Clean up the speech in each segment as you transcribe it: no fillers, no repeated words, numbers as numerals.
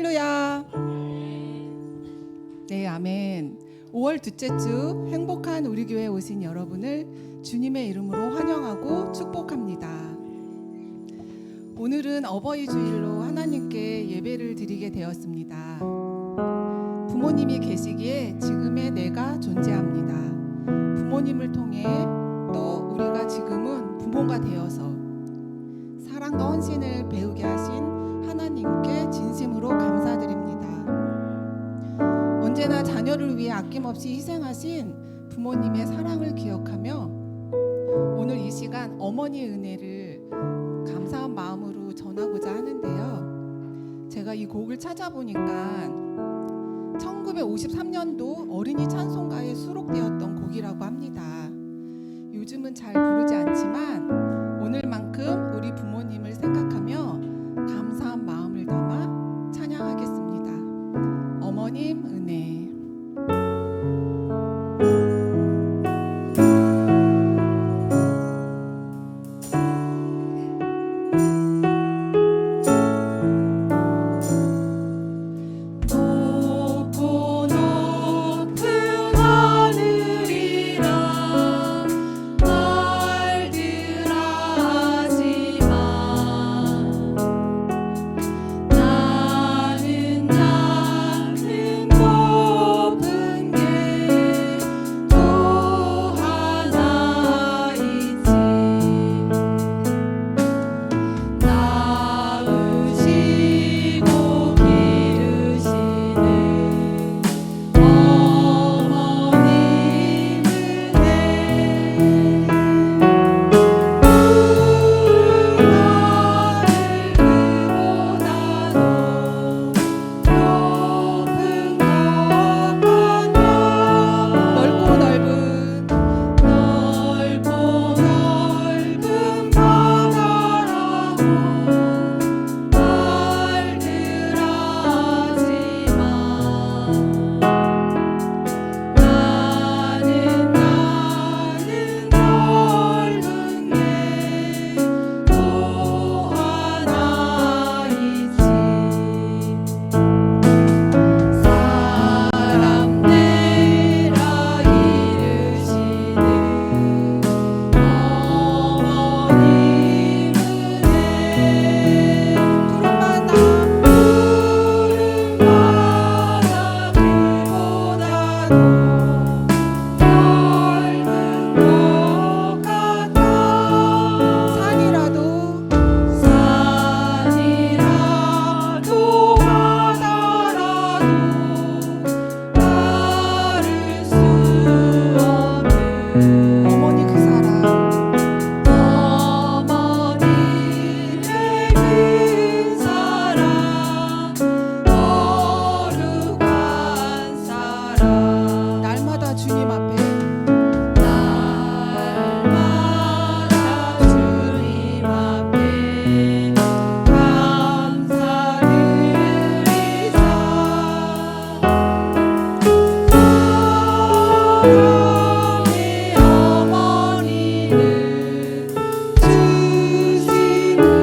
할렐루야. 네, 아멘. 5월 둘째 주 행복한 우리 교회에 오신 여러분을 주님의 이름으로 환영하고 축복합니다. 오늘은 어버이 주일로 하나님께 예배를 드리게 되었습니다. 부모님이 계시기에 지금의 내가 존재합니다. 부모님을 통해 또 우리가 지금은 부모가 되어서 사랑과 헌신을 배우게 하신 하나님께 진심으로 감사드립니다. 언제나 자녀를 위해 아낌없이 희생하신 부모님의 사랑을 기억하며 오늘 이 시간 어머니의 은혜를 감사한 마음으로 전하고자 하는데요. 제가 이 곡을 찾아보니까 1953년도 어린이 찬송가에 수록되었던 곡이라고 합니다. 요즘은 잘 부르지 않지만 오늘만큼 우리 부모님을 생각하며 감사한 마음을 담아 찬양하겠습니다. 어머님 은혜.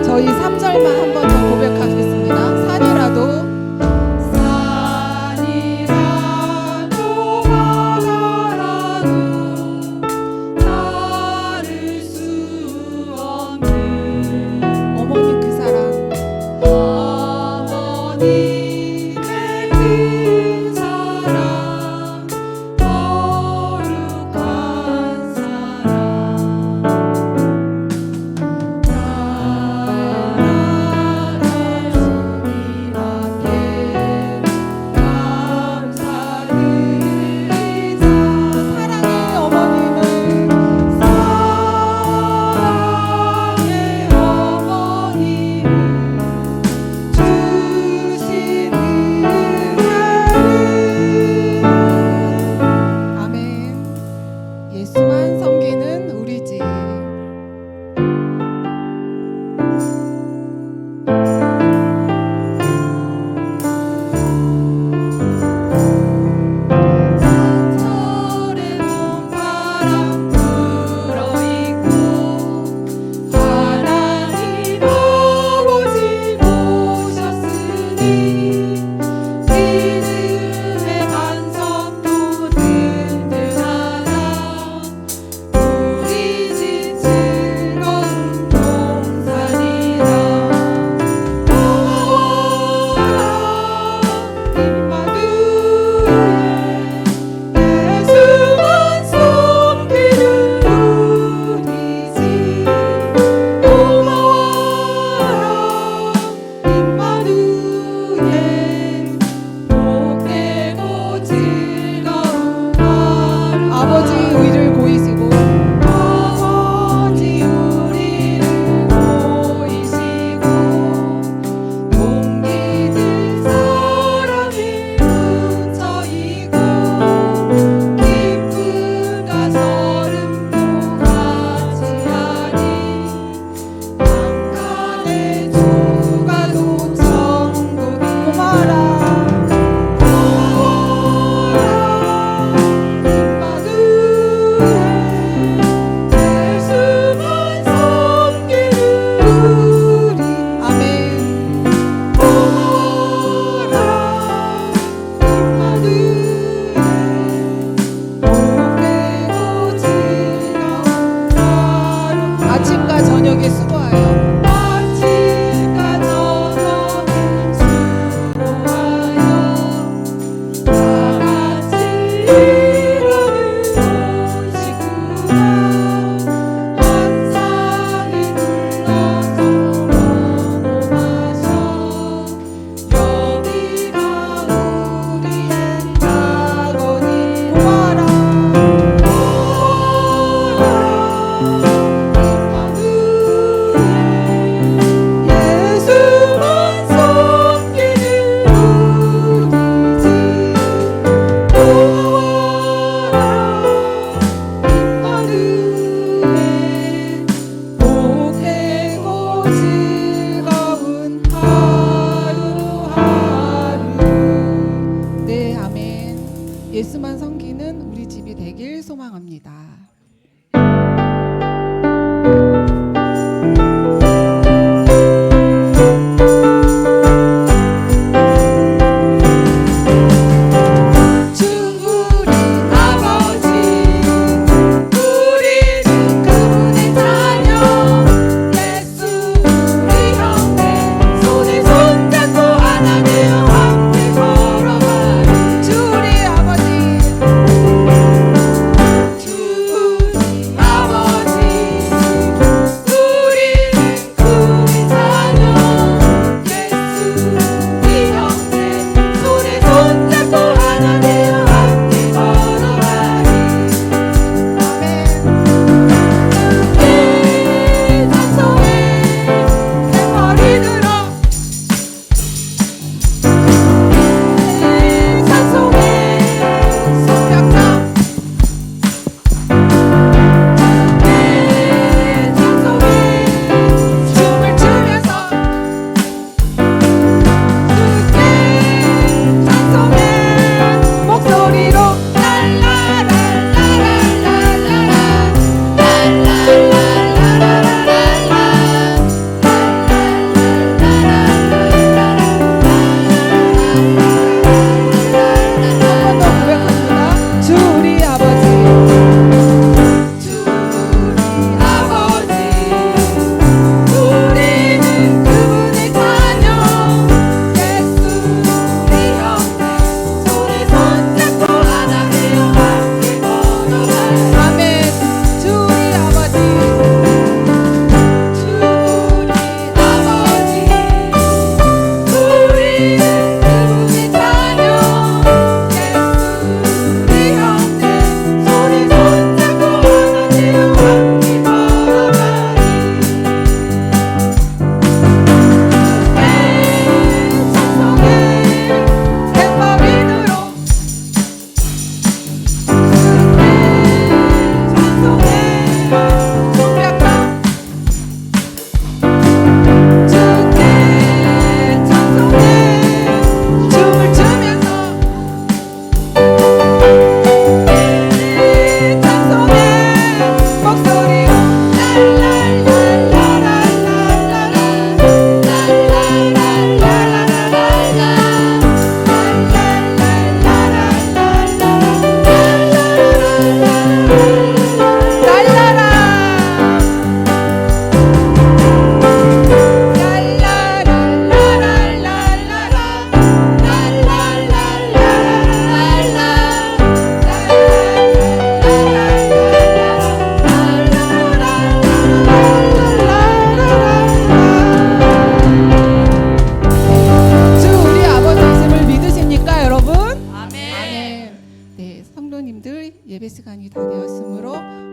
저희 3절만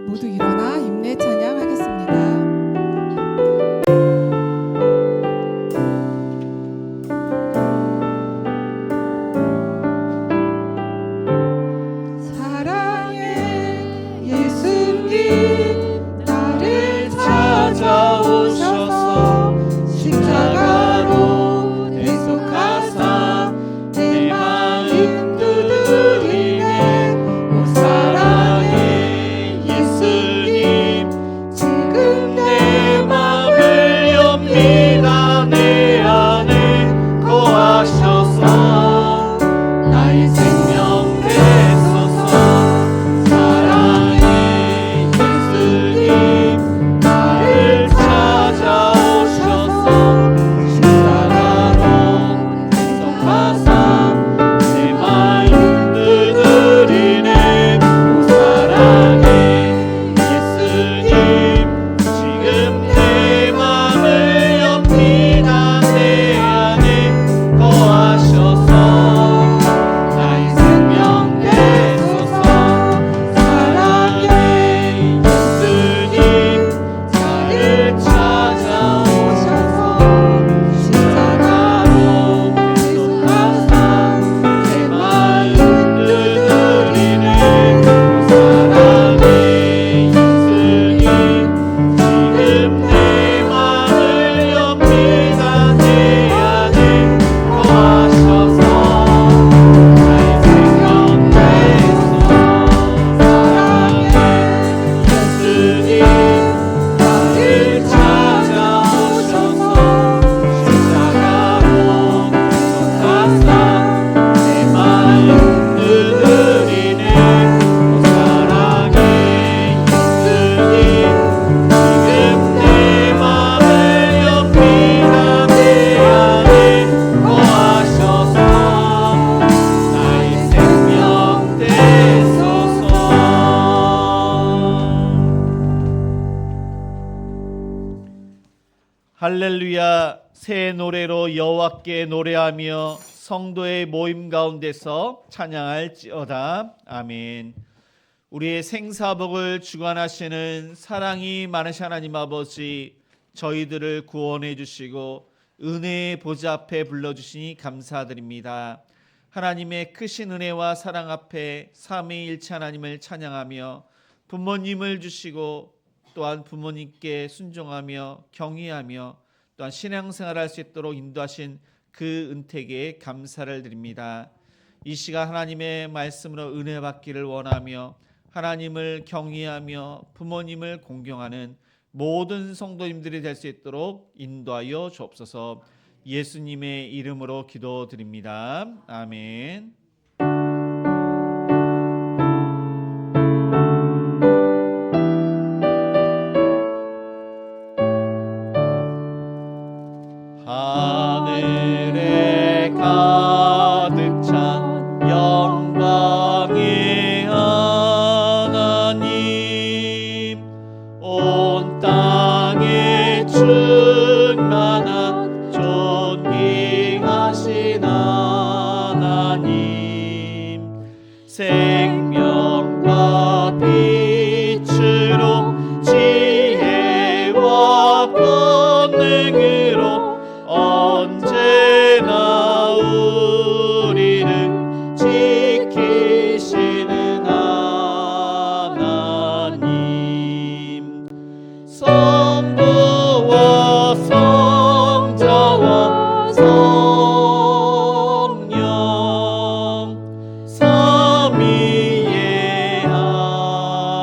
모두 일어나 임내 찬양하겠습니다. 할렐루야. 새 노래로 여호와께 노래하며 성도의 모임 가운데서 찬양할지어다. 아멘. 우리의 생사복을 주관하시는 사랑이 많으신 하나님 아버지, 저희들을 구원해 주시고 은혜의 보좌 앞에 불러주시니 감사드립니다. 하나님의 크신 은혜와 사랑 앞에 삼위일체 하나님을 찬양하며 부모님을 주시고 또한 부모님께 순종하며 경의하며 또한 신앙생활을 할 수 있도록 인도하신 그 은택에 감사를 드립니다. 이 시간 하나님의 말씀으로 은혜 받기를 원하며 하나님을 경외하며 부모님을 공경하는 모든 성도님들이 될 수 있도록 인도하여 주옵소서. 예수님의 이름으로 기도드립니다. 아멘. 하늘에 가득 찬 영광의 하나님, 온 땅에 충만한 존귀하신 하나님, 생명과 빛으로 지혜와 권능으로 언제나 우리를 지키시는 하나님, 성부와 성자와 성령 삼위의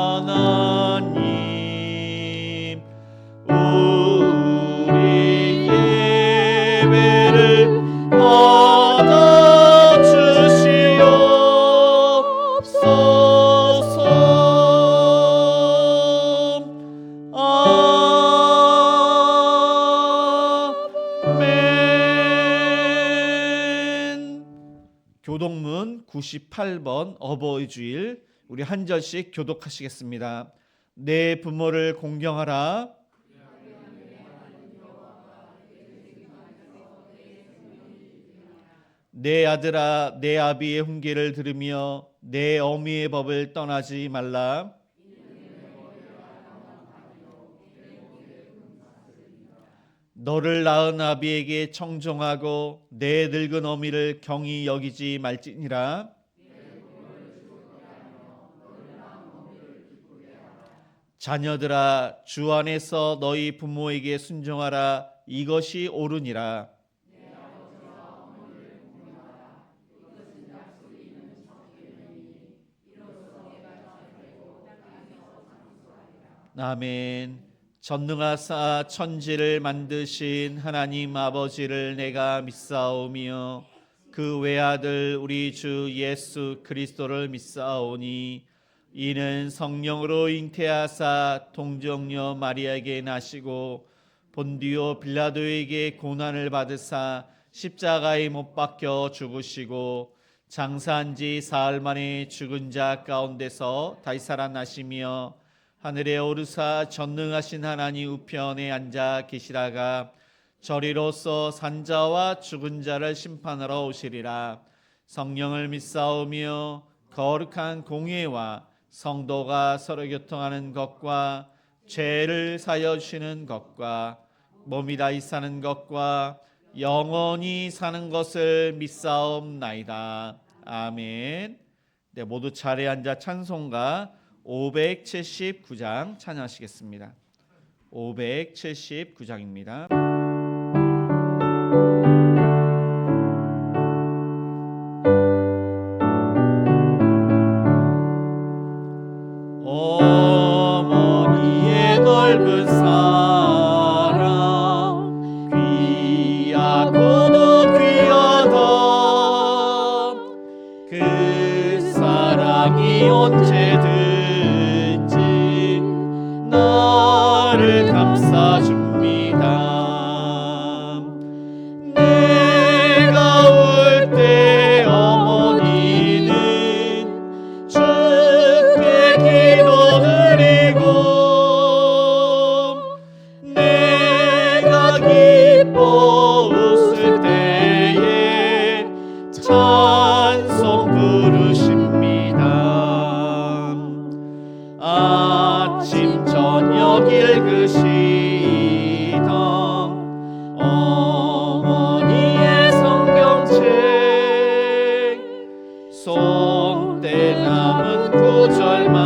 하나님, 우리 예배를 받아주시옵소서. 아멘. 교독문 98번 어버이 주일, 우리 한 절씩 교독하시겠습니다. 내 부모를 공경하라. 내 아들아, 내 아비의 훈계를 들으며 내 어미의 법을 떠나지 말라. 너를 낳은 아비에게 청종하고 내 늙은 어미를 경히 여기지 말지니라. 자녀들아 주 안에서 너희 부모에게 순종하라. 이것이 옳으니라. 아멘. 전능하사 천지를 만드신 하나님 아버지를 내가 믿사오며 그 외아들 우리 주 예수 그리스도를 믿사오니 이는 성령으로 잉태하사 동정녀 마리아에게 나시고 본디오 빌라도에게 고난을 받으사 십자가에 못 박혀 죽으시고 장사한 지 사흘 만에 죽은 자 가운데서 다시 살아나시며 하늘에 오르사 전능하신 하나님 우편에 앉아 계시다가 저리로서 산자와 죽은 자를 심판하러 오시리라. 성령을 믿사오며 거룩한 공예와 성도가 서로 교통하는 것과 죄를 사여 주시는 것과 몸이 다시 사는 것과 영원히 사는 것을 믿사옵나이다. 아멘. 네, 모두 자리에 앉아 찬송가 579장 찬양하시겠습니다. 579장입니다. 어머니의 넓은 사랑 귀하고도 귀하던 그 사랑이 언제든 나를 감싸줍니다. 내가 울 때 어머니는 주께 기도드리고 내가 기뻐 웃을 때에 찬송 부르십니다. 아침 저녁 읽으시던 어머니의 성경책 손때 남은 구절마다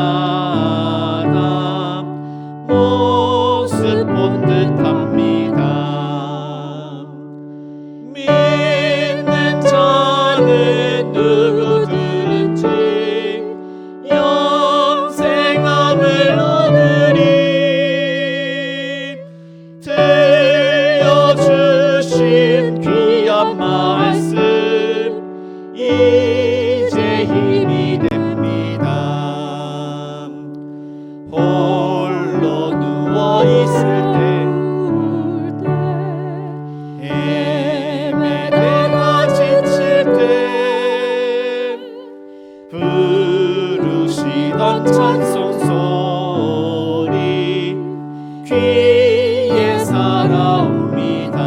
모습 본 듯합니다. 믿는 자는 누구든지 영생함을 들려주신 귀한 말씀 이제 힘이 됩니다. 홀로 누워있을 때 헤매다가 지칠 때 부르시던 찬송 소리 귀에 살아옵니다.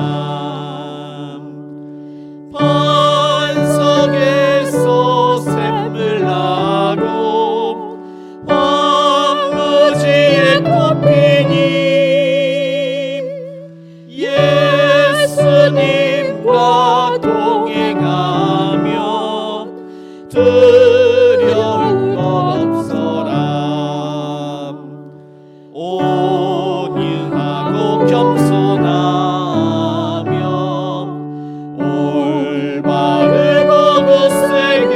반석에서 샘물 나고 황무지에 꽃피니 예수님과 동행하며 두려울 것 없어라. 온유하고 겸손하며 올바르고 굳세게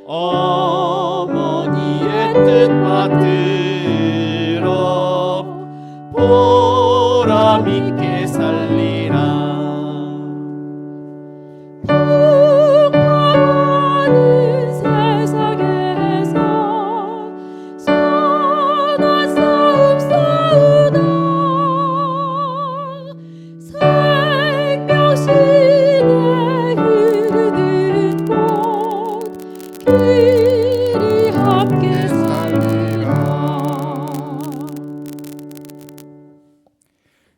어머니의 뜻 받들어 보람 있게 살리라. 풍파많은 세상에서 선한 싸움 싸우다 생명신의 흐르는 곳 길이 함께 살리라.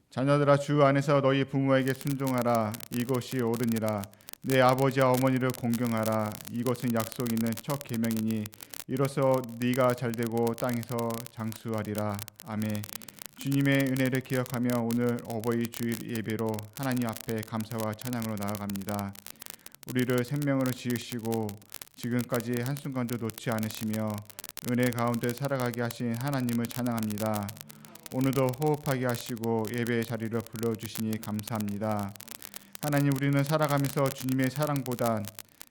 자녀들아 주 안에서 너희 부모에게 순종하라. 이것이 옳으니라. 내 아버지와 어머니를 공경하라. 이것은 약속 있는 첫 계명이니 이로써 네가 잘되고 땅에서 장수하리라. 아멘. 주님의 은혜를 기억하며 오늘 어버이 주일 예배로 하나님 앞에 감사와 찬양으로 나아갑니다. 우리를 생명으로 지으시고 지금까지 한순간도 놓지 않으시며 은혜 가운데 살아가게 하신 하나님을 찬양합니다. 오늘도 호흡하게 하시고 예배의 자리를 불러주시니 감사합니다. 하나님, 우리는 살아가면서 주님의 사랑보단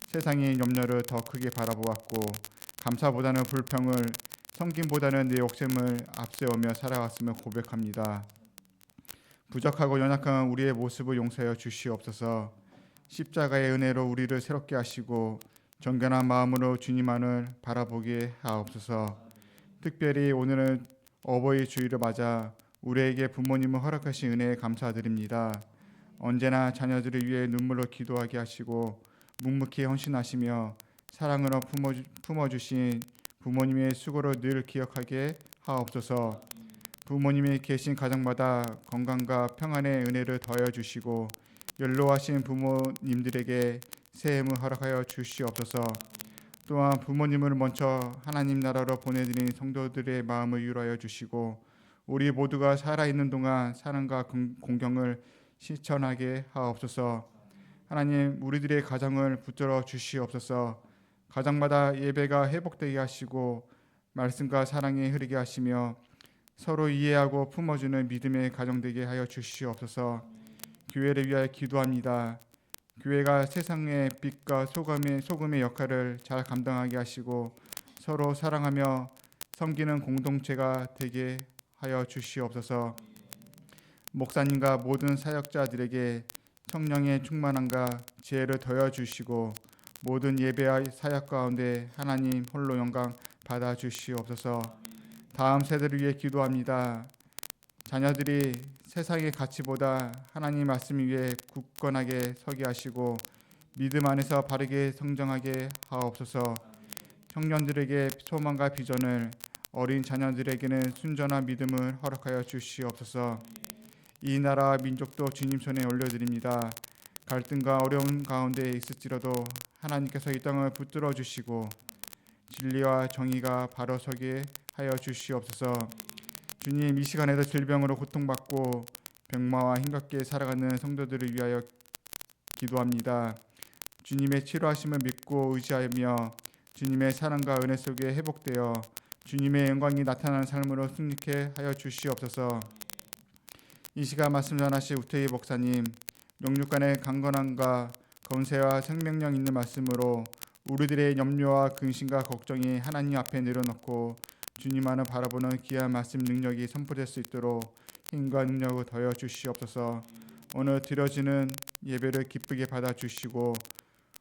세상의 염려를 더 크게 바라보았고 감사보다는 불평을, 섬김보다는 내 욕심을 앞세우며 살아왔음을 고백합니다. 부족하고 연약한 우리의 모습을 용서하여 주시옵소서. 십자가의 은혜로 우리를 새롭게 하시고 정결한 마음으로 주님만을 바라보게 하옵소서. 특별히 오늘은 어버이 주일을 맞아 우리에게 부모님을 허락하신 은혜에 감사드립니다. 언제나 자녀들을 위해 눈물로 기도하게 하시고 묵묵히 헌신하시며 사랑으로 품어주신 부모님의 수고를 늘 기억하게 하옵소서. 부모님이 계신 가정마다 건강과 평안의 은혜를 더하여 주시고 연로하신 부모님들에게 새해임을 허락하여 주시옵소서. 또한 부모님을 먼저 하나님 나라로 보내드린 성도들의 마음을 유로하여 주시고 우리 모두가 살아있는 동안 사랑과 공경을 실천하게 하옵소서. 하나님, 우리들의 가정을 붙들어 주시옵소서. 가정마다 예배가 회복되게 하시고 말씀과 사랑이 흐르게 하시며 서로 이해하고 품어주는 믿음의 가정 되게 하여 주시옵소서. 교회를 위하여 기도합니다. 교회가 세상의 빛과 소금의 역할을 잘 감당하게 하시고 서로 사랑하며 섬기는 공동체가 되게 하여 주시옵소서. 목사님과 모든 사역자들에게 성령의 충만함과 지혜를 더해 주시고 모든 예배와 사역 가운데 하나님 홀로 영광 받아 주시옵소서. 다음 세대를 위해 기도합니다. 자녀들이 세상의 가치보다 하나님 말씀 위에 굳건하게 서게 하시고 믿음 안에서 바르게 성장하게 하옵소서. 청년들에게 소망과 비전을, 어린 자녀들에게는 순전한 믿음을 허락하여 주시옵소서. 이 나라 민족도 주님 손에 올려드립니다. 갈등과 어려운 가운데 있을지라도 하나님께서 이 땅을 붙들어 주시고 진리와 정의가 바로 서게 하여 주시옵소서. 주님, 이 시간에도 질병으로 고통받고 병마와 힘겹게 살아가는 성도들을 위하여 기도합니다. 주님의 치료하심을 믿고 의지하며 주님의 사랑과 은혜 속에 회복되어 주님의 영광이 나타나는 삶으로 승리케 하여 주시옵소서. 이 시간 말씀 전하실 우태희 목사님, 영육간의 강건함과 건세와 생명력 있는 말씀으로 우리들의 염려와 근심과 걱정이 하나님 앞에 내려놓고 주님만을 바라보는 귀한 말씀 능력이 선포될 수 있도록 힘과 능력을 더해 주시옵소서. 오늘 드려지는 예배를 기쁘게 받아주시고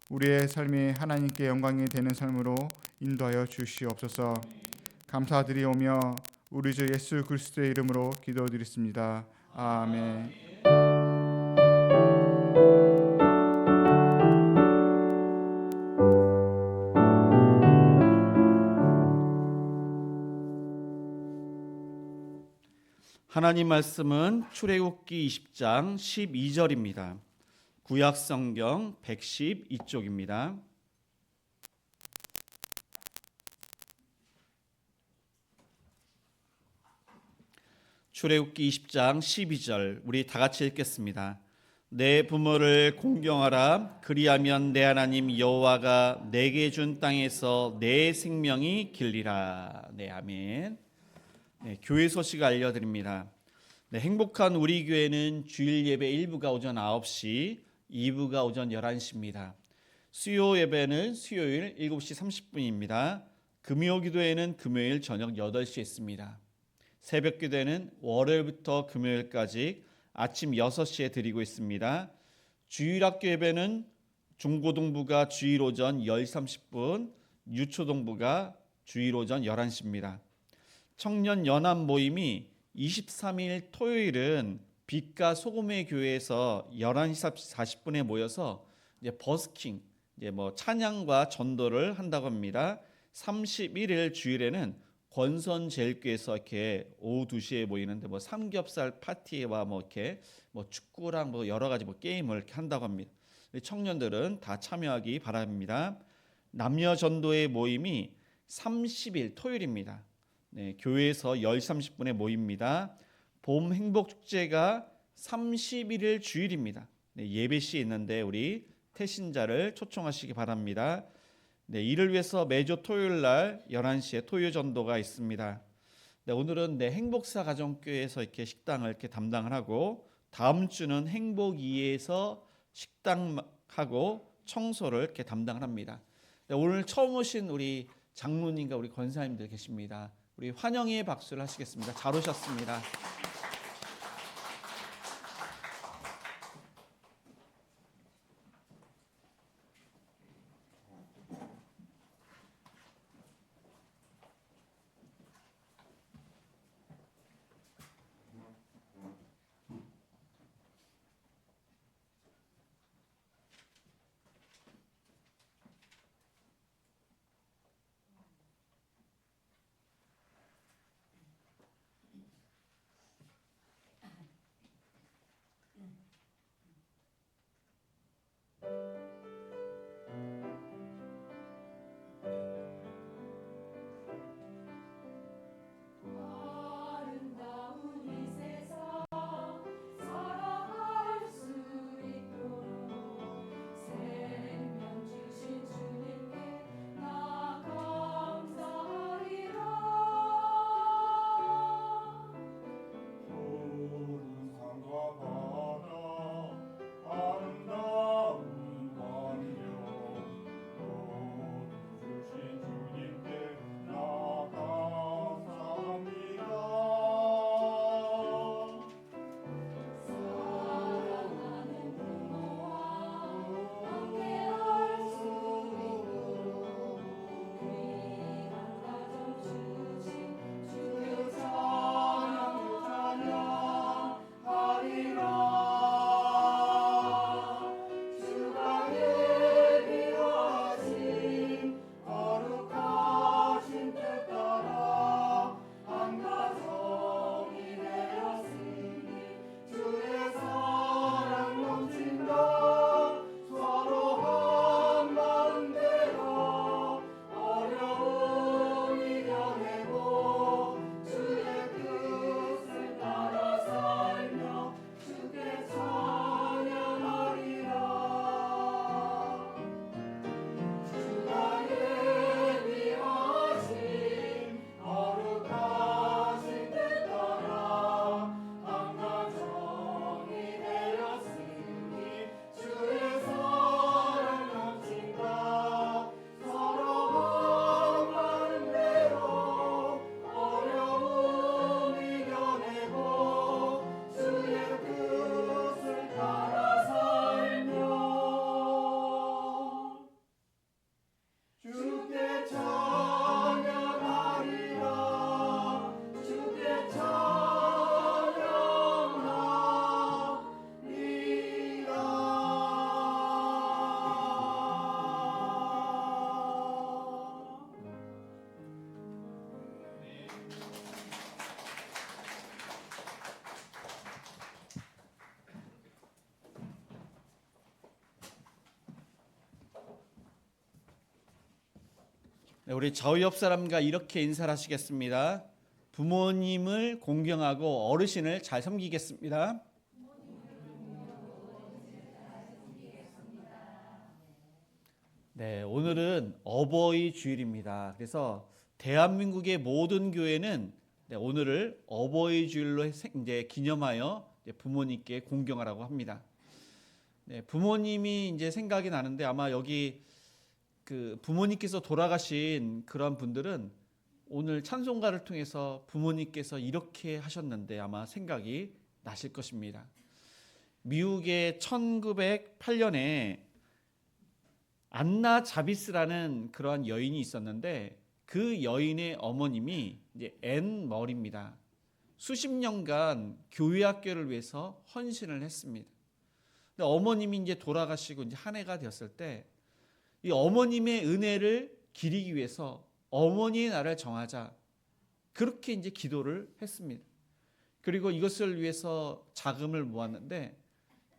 우리의 삶이 하나님께 영광이 되는 삶으로 인도하여 주시옵소서. 감사드리오며 우리 주 예수 그리스도의 이름으로 기도드렸습니다. 아멘. 하나님 말씀은 출애굽기 20장 12절입니다. 구약 성경 112쪽입니다. 출애굽기 20장 12절 우리 다 같이 읽겠습니다. 내 부모를 공경하라. 그리하면 내 하나님 여호와가 내게 준 땅에서 내 생명이 길리라. 네, 아멘. 네, 교회 소식 알려드립니다. 네, 행복한 우리 교회는 주일 예배 1부가 오전 9시, 2부가 오전 11시입니다. 수요 예배는 수요일 7시 30분입니다. 금요 기도회는 금요일 저녁 8시에 있습니다. 새벽 기도회는 월요일부터 금요일까지 아침 6시에 드리고 있습니다. 주일학교 예배는 중고등부가 주일 오전 10시 30분, 유초동부가 주일 오전 11시입니다. 청년 연합 모임이 23일 토요일은 빛과 소금의 교회에서 11시 40분에 모여서 이제 버스킹, 이제 찬양과 전도를 한다고 합니다. 31일 주일에는 권선제일교회에서 이렇게 오후 2시에 모이는데 삼겹살 파티와 이렇게 축구랑 여러 가지 게임을 이렇게 한다고 합니다. 청년들은 다 참여하기 바랍니다. 남녀 전도의 모임이 30일 토요일입니다. 네, 교회에서 10시 30분에 모입니다. 봄 행복 축제가 31일 주일입니다. 네, 예배 시 있는데 우리 태신자를 초청하시기 바랍니다. 네, 이를 위해서 매주 토요일 날 11시에 토요 전도가 있습니다. 네, 오늘은 행복사 가정교회에서 이렇게 식당을 이렇게 담당을 하고, 다음 주는 행복이에서 식당하고 청소를 이렇게 담당을 합니다. 네, 오늘 처음 오신 우리 장로님과 우리 권사님들 계십니다. 우리 환영의 박수를 하시겠습니다. 잘 오셨습니다. 아름다운 이 세상 살아갈 수 있도록 생명 주신 주님께 나 감사하리라. 푸른 산과 바다 아름다운 환경 모두 주신 주님께 나 감사합니다. 사랑하는 부모와 함께할 수 있도록 귀한 가정 주신 주께 찬양하리라. 주가 예비하신 거룩하신 뜻 따라 한 가정이 되었으니 주의 사랑 넘친다. 서로 한 마음대로 어려움 이겨내고 주의 뜻을 따라 살며 주께 찬양하리라. 주가 예비하신 거룩하신 뜻 따라 한 가정이 되었으니 주의 사랑 넘친다. 서로 한 마음대로 어려움 이겨내고 주의 뜻을 따라 살며 주께 찬양하리라. 주께 찬양하리라. 네, 우리 좌우 옆 사람과 이렇게 인사를 하시겠습니다. 부모님을 공경하고 어르신을 잘 섬기겠습니다. 네, 오늘은 어버이 주일입니다. 그래서 대한민국의 모든 교회는 오늘을 어버이 주일로 이제 기념하여 이제 부모님께 공경하라고 합니다. 네, 부모님이 이제 생각이 나는데, 아마 여기 그 부모님께서 돌아가신 그런 분들은 오늘 찬송가를 통해서 부모님께서 이렇게 하셨는데 아마 생각이 나실 것입니다. 미국의 1908년에 안나 자비스라는 그러한 여인이 있었는데, 그 여인의 어머님이 이제 앤 머리입니다. 수십 년간 교회 학교를 위해서 헌신을 했습니다. 근데 어머님이 이제 돌아가시고 이제 한 해가 되었을 때, 이 어머님의 은혜를 기리기 위해서 어머니의 날을 정하자, 그렇게 이제 기도를 했습니다. 그리고 이것을 위해서 자금을 모았는데,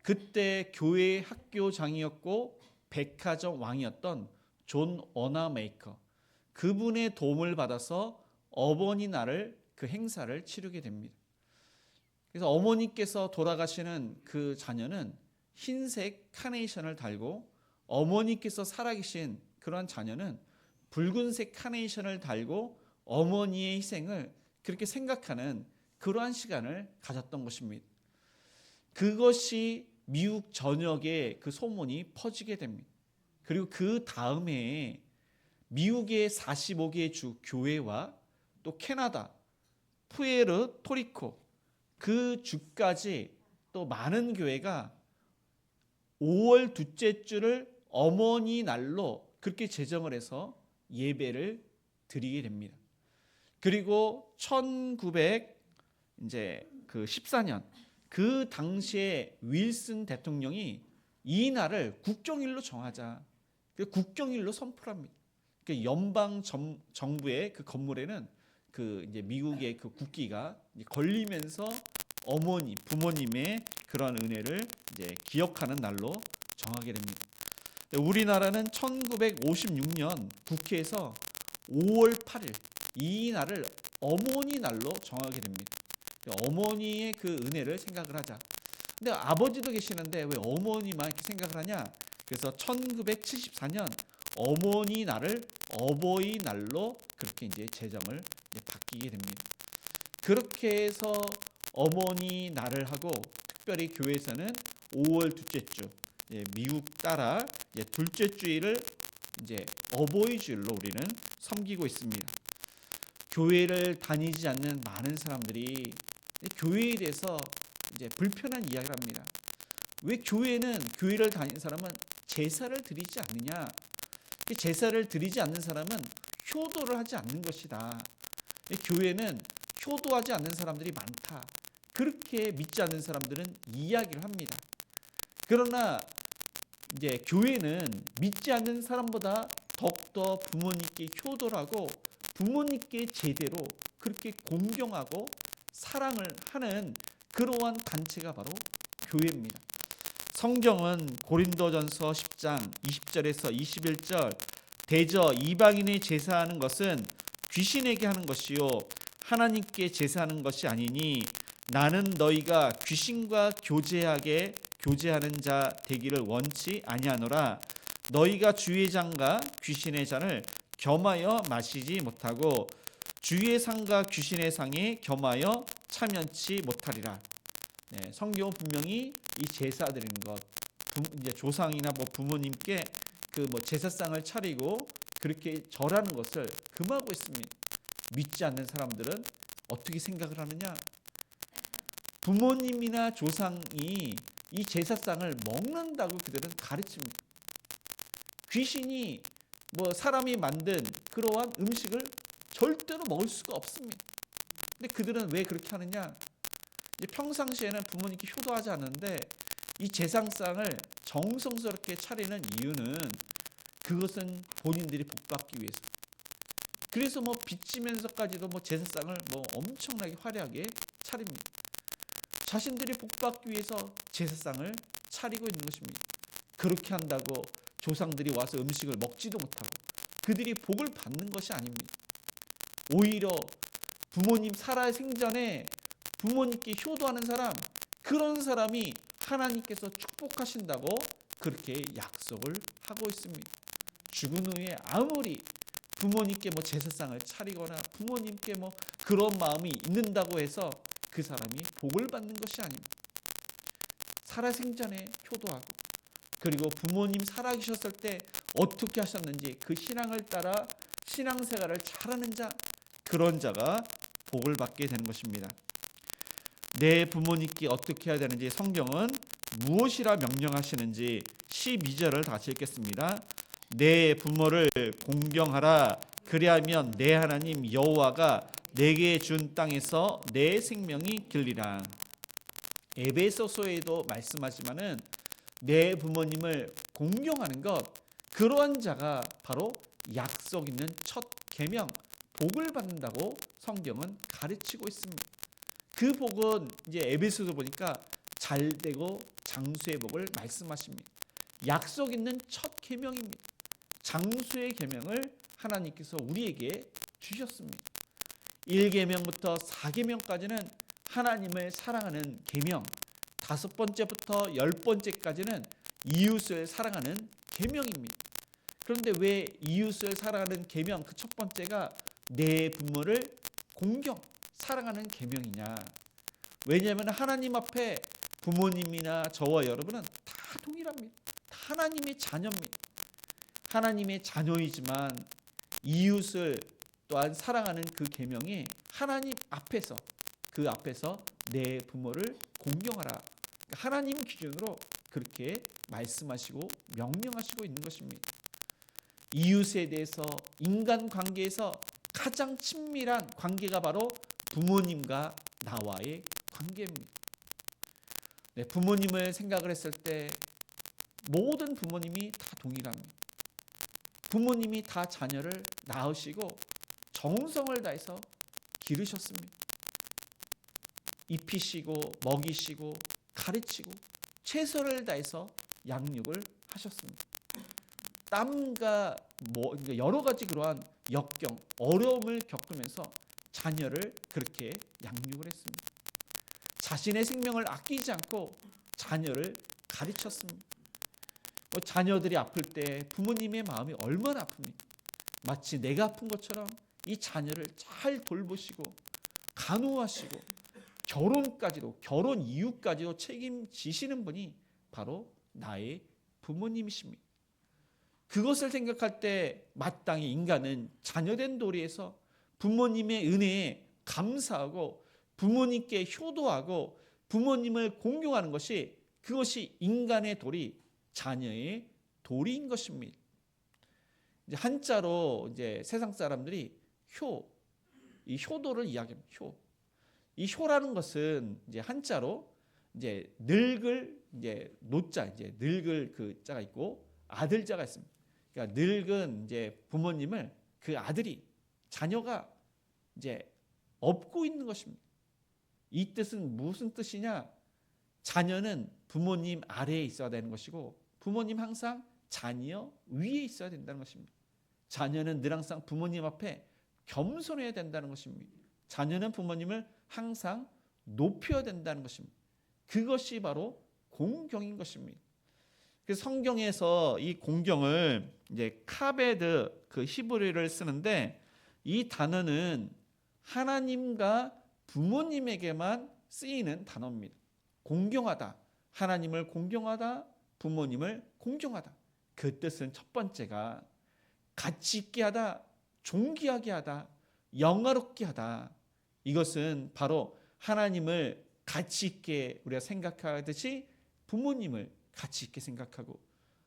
그때 교회 학교장이었고 백화점 왕이었던 존 워나메이커, 그분의 도움을 받아서 어머니 날을 그 행사를 치르게 됩니다. 그래서 어머니께서 돌아가시는 그 자녀는 흰색 카네이션을 달고, 어머니께서 살아계신 그러한 자녀는 붉은색 카네이션을 달고 어머니의 희생을 그렇게 생각하는 그러한 시간을 가졌던 것입니다. 그것이 미국 전역에 그 소문이 퍼지게 됩니다. 그리고 그 다음에 미국의 45개의 주 교회와 또 캐나다, 푸에르토리코 그 주까지 또 많은 교회가 5월 둘째 주를 어머니 날로 그렇게 제정을 해서 예배를 드리게 됩니다. 그리고 1914년 그 당시에 윌슨 대통령이 이 날을 국경일로 정하자. 국경일로 선포합니다. 연방 정부의 그 건물에는 그 이제 미국의 그 국기가 걸리면서 어머니, 부모님의 그런 은혜를 이제 기억하는 날로 정하게 됩니다. 우리나라는 1956년 국회에서 5월 8일 이 날을 어머니 날로 정하게 됩니다. 어머니의 그 은혜를 생각을 하자. 근데 아버지도 계시는데 왜 어머니만 이렇게 생각을 하냐? 그래서 1974년 어머니 날을 어버이 날로 그렇게 이제 제정을 바뀌게 됩니다. 그렇게 해서 어머니 날을 하고, 특별히 교회에서는 5월 둘째 주, 미국 따라 둘째 주일을 이제 어버이 주일로 우리는 섬기고 있습니다. 교회를 다니지 않는 많은 사람들이 교회에 대해서 이제 불편한 이야기를 합니다. 왜 교회를 다니는 사람은 제사를 드리지 않느냐? 제사를 드리지 않는 사람은 효도를 하지 않는 것이다. 교회는 효도하지 않는 사람들이 많다. 그렇게 믿지 않는 사람들은 이야기를 합니다. 그러나 이제 교회는 믿지 않는 사람보다 더욱더 부모님께 효도를 하고 부모님께 제대로 그렇게 공경하고 사랑을 하는 그러한 단체가 바로 교회입니다. 성경은 고린도전서 10장 20절에서 21절 대저 이방인의 제사하는 것은 귀신에게 하는 것이요 하나님께 제사하는 것이 아니니 나는 너희가 귀신과 교제하는 자 되기를 원치 아니하노라. 너희가 주의 잔과 귀신의 잔을 겸하여 마시지 못하고 주의 상과 귀신의 상에 겸하여 참여치 못하리라. 성경은 분명히 이 제사 드리는 것, 이제 조상이나 부모님께 그 제사상을 차리고 그렇게 절하는 것을 금하고 있습니다. 믿지 않는 사람들은 어떻게 생각을 하느냐? 부모님이나 조상이 이 제사상을 먹는다고 그들은 가르칩니다. 귀신이 사람이 만든 그러한 음식을 절대로 먹을 수가 없습니다. 근데 그들은 왜 그렇게 하느냐? 평상시에는 부모님께 효도하지 않는데 이 제사상을 정성스럽게 차리는 이유는 그것은 본인들이 복받기 위해서. 그래서 빚지면서까지도 제사상을 엄청나게 화려하게 차립니다. 자신들이 복받기 위해서 제사상을 차리고 있는 것입니다. 그렇게 한다고 조상들이 와서 음식을 먹지도 못하고 그들이 복을 받는 것이 아닙니다. 오히려 부모님 살아 생전에 부모님께 효도하는 사람, 그런 사람이 하나님께서 축복하신다고 그렇게 약속을 하고 있습니다. 죽은 후에 아무리 부모님께 제사상을 차리거나 부모님께 그런 마음이 있는다고 해서 그 사람이 복을 받는 것이 아닙니다. 살아생전에 효도하고 그리고 부모님 살아계셨을 때 어떻게 하셨는지 그 신앙을 따라 신앙생활을 잘하는 자, 그런 자가 복을 받게 되는 것입니다. 내 부모님께 어떻게 해야 되는지 성경은 무엇이라 명령하시는지 12절을 다시 읽겠습니다. 내 부모를 공경하라. 그리하면 내 하나님 여호와가 내게 준 땅에서 내 생명이 길리라. 에베소서에도 말씀하지만은 내 부모님을 공경하는 것, 그러한 자가 바로 약속 있는 첫 계명, 복을 받는다고 성경은 가르치고 있습니다. 그 복은 이제 에베소서 보니까 잘되고 장수의 복을 말씀하십니다. 약속 있는 첫 계명입니다. 장수의 계명을 하나님께서 우리에게 주셨습니다. 1계명부터 4계명까지는 하나님을 사랑하는 계명, 5번째부터 10번째까지는 이웃을 사랑하는 계명입니다. 그런데 왜 이웃을 사랑하는 계명 그 첫 번째가 내 부모를 사랑하는 계명이냐? 왜냐하면 하나님 앞에 부모님이나 저와 여러분은 다 동일합니다. 하나님의 자녀입니다. 하나님의 자녀이지만 이웃을 또한 사랑하는 그 계명이 하나님 앞에서 그 앞에서 내 부모를 공경하라. 하나님 기준으로 그렇게 말씀하시고 명령하시고 있는 것입니다. 이웃에 대해서 인간 관계에서 가장 친밀한 관계가 바로 부모님과 나와의 관계입니다. 네, 부모님을 생각을 했을 때 모든 부모님이 다 동일합니다. 부모님이 다 자녀를 낳으시고 정성을 다해서 기르셨습니다. 입히시고 먹이시고 가르치고 최선을 다해서 양육을 하셨습니다. 땀과 여러 가지 그러한 역경, 어려움을 겪으면서 자녀를 그렇게 양육을 했습니다. 자신의 생명을 아끼지 않고 자녀를 가르쳤습니다. 자녀들이 아플 때 부모님의 마음이 얼마나 아픕니까? 마치 내가 아픈 것처럼 이 자녀를 잘 돌보시고 간호하시고 결혼 이후까지도 책임지시는 분이 바로 나의 부모님이십니다. 그것을 생각할 때 마땅히 인간은 자녀된 도리에서 부모님의 은혜에 감사하고 부모님께 효도하고 부모님을 공경하는 것이 그것이 인간의 도리, 자녀의 도리인 것입니다. 이제 한자로 이제 세상 사람들이 이 효도를 이야기합니다. 이 효라는 것은 이제 한자로 이제 늙을 이제 노자 이제 늙을 그 자가 있고 아들자가 있습니다. 그러니까 늙은 이제 부모님을 그 아들이 자녀가 이제 업고 있는 것입니다. 이 뜻은 무슨 뜻이냐? 자녀는 부모님 아래에 있어야 되는 것이고 부모님 항상 자녀 위에 있어야 된다는 것입니다. 자녀는 늘 항상 부모님 앞에 겸손해야 된다는 것입니다. 자녀는 부모님을 항상 높여야 된다는 것입니다. 그것이 바로 공경인 것입니다. 그래서 성경에서 이 공경을 이제 카베드 그 히브리어를 쓰는데 이 단어는 하나님과 부모님에게만 쓰이는 단어입니다. 공경하다, 하나님을 공경하다, 부모님을 공경하다. 그 뜻은 첫 번째가 가치 있게 하다, 존귀하게 하다, 영화롭게 하다. 이것은 바로 하나님을 가치 있게 우리가 생각하듯이 부모님을 가치 있게 생각하고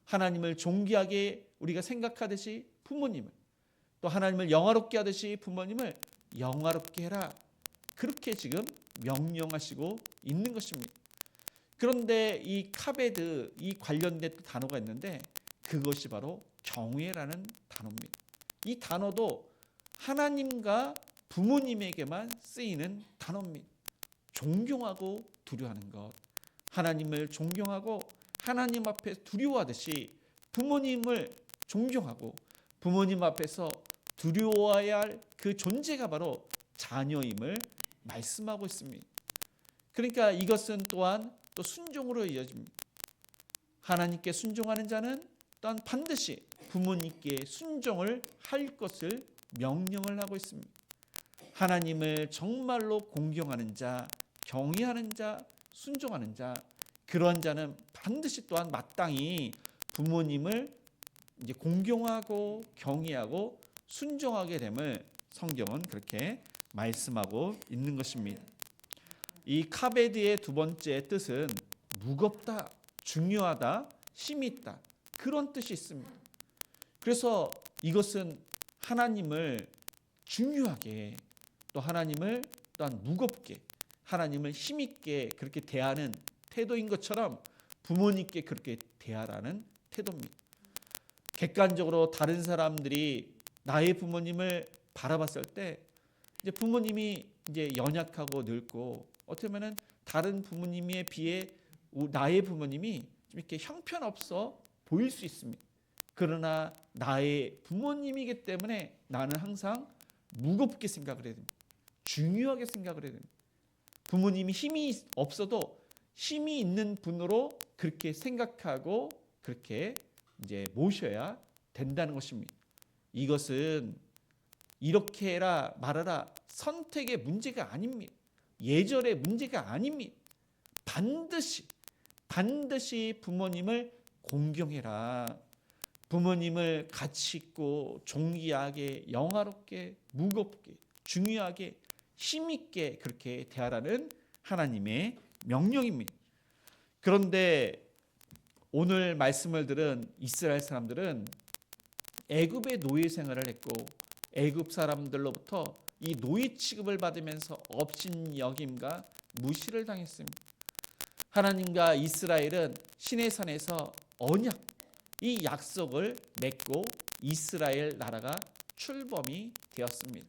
하나님을 존귀하게 우리가 생각하듯이 부모님을 또 하나님을 영화롭게 하듯이 부모님을 영화롭게 해라. 그렇게 지금 명령하시고 있는 것입니다. 그런데 이 카베드 이 관련된 단어가 있는데 그것이 바로 경외라는 단어입니다. 이 단어도 하나님과 부모님에게만 쓰이는 단어입니다. 존경하고 두려워하는 것. 하나님을 존경하고 하나님 앞에 두려워하듯이 부모님을 존경하고 부모님 앞에서 두려워해야 할 그 존재가 바로 자녀임을 말씀하고 있습니다. 그러니까 이것은 또한 또 순종으로 이어집니다. 하나님께 순종하는 자는 또한 반드시 부모님께 순종을 할 것을 명령을 하고 있습니다. 하나님을 정말로 공경하는 자, 경외하는 자, 순종하는 자, 그러한 자는 반드시 또한 마땅히 부모님을 이제 공경하고 경외하고 순종하게 됨을 성경은 그렇게 말씀하고 있는 것입니다. 이 카베드의 두 번째 뜻은 무겁다, 중요하다, 힘이 있다. 그런 뜻이 있습니다. 그래서 이것은 하나님을 중요하게 또 하나님을 또한 무겁게 하나님을 힘있게 그렇게 대하는 태도인 것처럼 부모님께 그렇게 대하라는 태도입니다. 객관적으로 다른 사람들이 나의 부모님을 바라봤을 때 이제 부모님이 이제 연약하고 늙고 어떻게 보면은 다른 부모님에 비해 나의 부모님이 좀 이렇게 형편없어 보일 수 있습니다. 그러나 나의 부모님이기 때문에 나는 항상 무겁게 생각을 해야 됩니다. 중요하게 생각을 해야 됩니다. 부모님이 힘이 없어도 힘이 있는 분으로 그렇게 생각하고 그렇게 이제 모셔야 된다는 것입니다. 이것은 이렇게 해라 말하라 선택의 문제가 아닙니다. 예절의 문제가 아닙니다. 반드시 부모님을 공경해라. 부모님을 가치 있고 존귀하게 영화롭게 무겁게 중요하게 힘있게 그렇게 대하라는 하나님의 명령입니다. 그런데 오늘 말씀을 들은 이스라엘 사람들은 애굽의 노예 생활을 했고 애굽 사람들로부터 이 노예 취급을 받으면서 업신여김과 무시를 당했습니다. 하나님과 이스라엘은 시내산에서 언약, 이 약속을 맺고 이스라엘 나라가 출범이 되었습니다.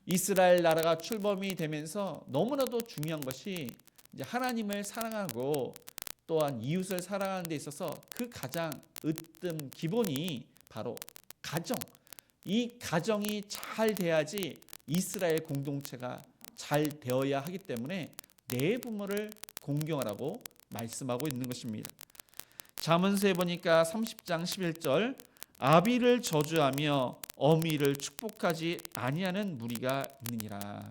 이스라엘 나라가 출범이 되면서 너무나도 중요한 것이 이제 하나님을 사랑하고 또한 이웃을 사랑하는 데 있어서 그 가장 으뜸 기본이 바로 가정. 이 가정이 잘 돼야지 이스라엘 공동체가 잘 되어야 하기 때문에 내 부모를 공경하라고 말씀하고 있는 것입니다. 잠언서에 보니까 30장 11절 아비를 저주하며 어미를 축복하지 아니하는 무리가 있느니라.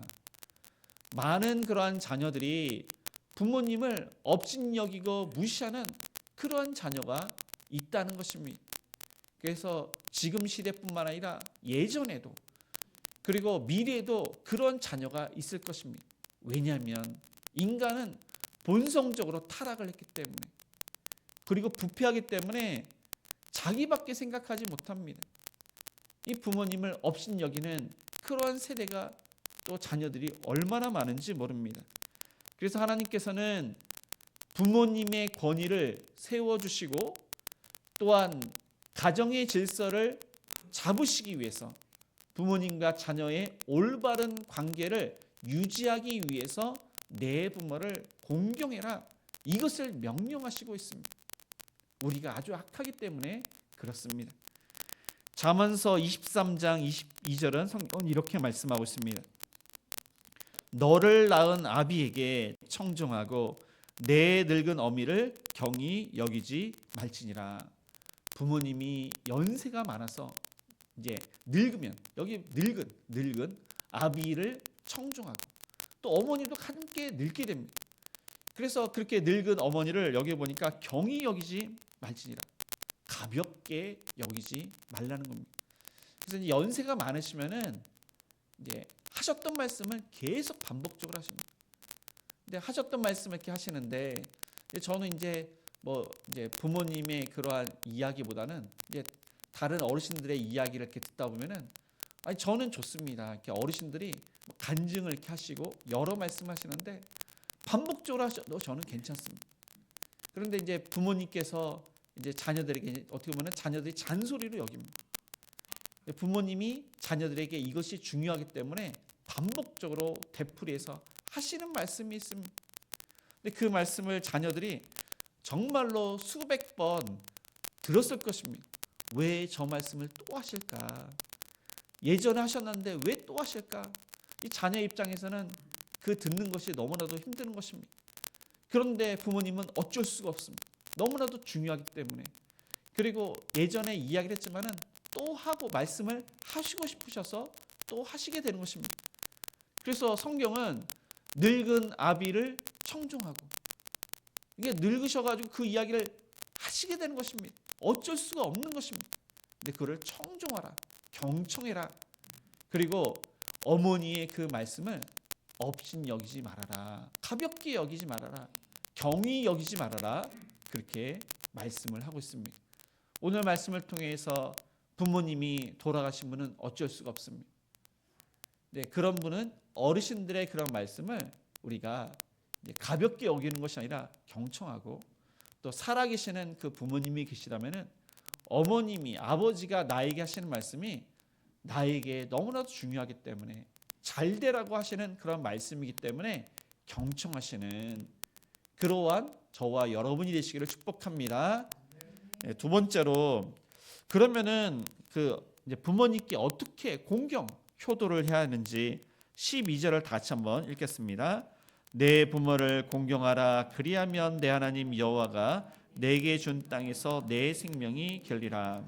많은 그러한 자녀들이 부모님을 업신여기고 무시하는 그러한 자녀가 있다는 것입니다. 그래서 지금 시대뿐만 아니라 예전에도 그리고 미래에도 그런 자녀가 있을 것입니다. 왜냐하면 인간은 본성적으로 타락을 했기 때문에 그리고 부패하기 때문에 자기밖에 생각하지 못합니다. 이 부모님을 업신여기는 그러한 세대가 또 자녀들이 얼마나 많은지 모릅니다. 그래서 하나님께서는 부모님의 권위를 세워주시고 또한 가정의 질서를 잡으시기 위해서 부모님과 자녀의 올바른 관계를 유지하기 위해서 내 부모를 공경해라. 이것을 명령하시고 있습니다. 우리가 아주 악하기 때문에 그렇습니다. 잠언서 23장 22절은 성경은 이렇게 말씀하고 있습니다. 너를 낳은 아비에게 청종하고 내 늙은 어미를 경히 여기지 말지니라. 부모님이 연세가 많아서 이제 늙으면 여기 늙은 아비를 청종하고 또 어머니도 함께 늙게 됩니다. 그래서 그렇게 늙은 어머니를 여기 보니까 경히 여기지 말지니라. 가볍게 여기지 말라는 겁니다. 그래서 이제 연세가 많으시면은 이제 하셨던 말씀을 계속 반복적으로 하십니다. 근데 하셨던 말씀을 이렇게 하시는데 저는 이제 이제 부모님의 그러한 이야기보다는 이제 다른 어르신들의 이야기를 이렇게 듣다 보면은 아니 저는 좋습니다. 이렇게 어르신들이 간증을 이렇게 하시고 여러 말씀하시는데 반복적으로 하셔도 저는 괜찮습니다. 그런데 이제 부모님께서 이제 자녀들에게 어떻게 보면 자녀들이 잔소리로 여깁니다. 부모님이 자녀들에게 이것이 중요하기 때문에 반복적으로 되풀이해서 하시는 말씀이 있습니다. 근데 그 말씀을 자녀들이 정말로 수백 번 들었을 것입니다. 왜 저 말씀을 또 하실까? 예전에 하셨는데 왜 또 하실까? 이 자녀 입장에서는 그 듣는 것이 너무나도 힘든 것입니다. 그런데 부모님은 어쩔 수가 없습니다. 너무나도 중요하기 때문에. 그리고 예전에 이야기를 했지만은 또 하고 말씀을 하시고 싶으셔서 또 하시게 되는 것입니다. 그래서 성경은 늙은 아비를 청종하고 이게 늙으셔가지고 그 이야기를 하시게 되는 것입니다. 어쩔 수가 없는 것입니다. 근데 그거를 청종하라, 경청해라. 그리고 어머니의 그 말씀을 업신 여기지 말아라, 가볍게 여기지 말아라, 경히 여기지 말아라. 그렇게 말씀을 하고 있습니다. 오늘 말씀을 통해서 부모님이 돌아가신 분은 어쩔 수가 없습니다. 네, 그런 분은 어르신들의 그런 말씀을 우리가 가볍게 여기는 것이 아니라 경청하고 또 살아계시는 그 부모님이 계시다면은 어머님이 아버지가 나에게 하시는 말씀이 나에게 너무나도 중요하기 때문에 잘 되라고 하시는 그런 말씀이기 때문에 경청하시는 그러한 저와 여러분이 되시기를 축복합니다. 네, 두 번째로 그러면은 이제 부모님께 어떻게 공경 효도를 해야 하는지 12절을 다 같이 한번 읽겠습니다. 내 부모를 공경하라. 그리하면 내 하나님 여호와가 내게 준 땅에서 내 생명이 길리라.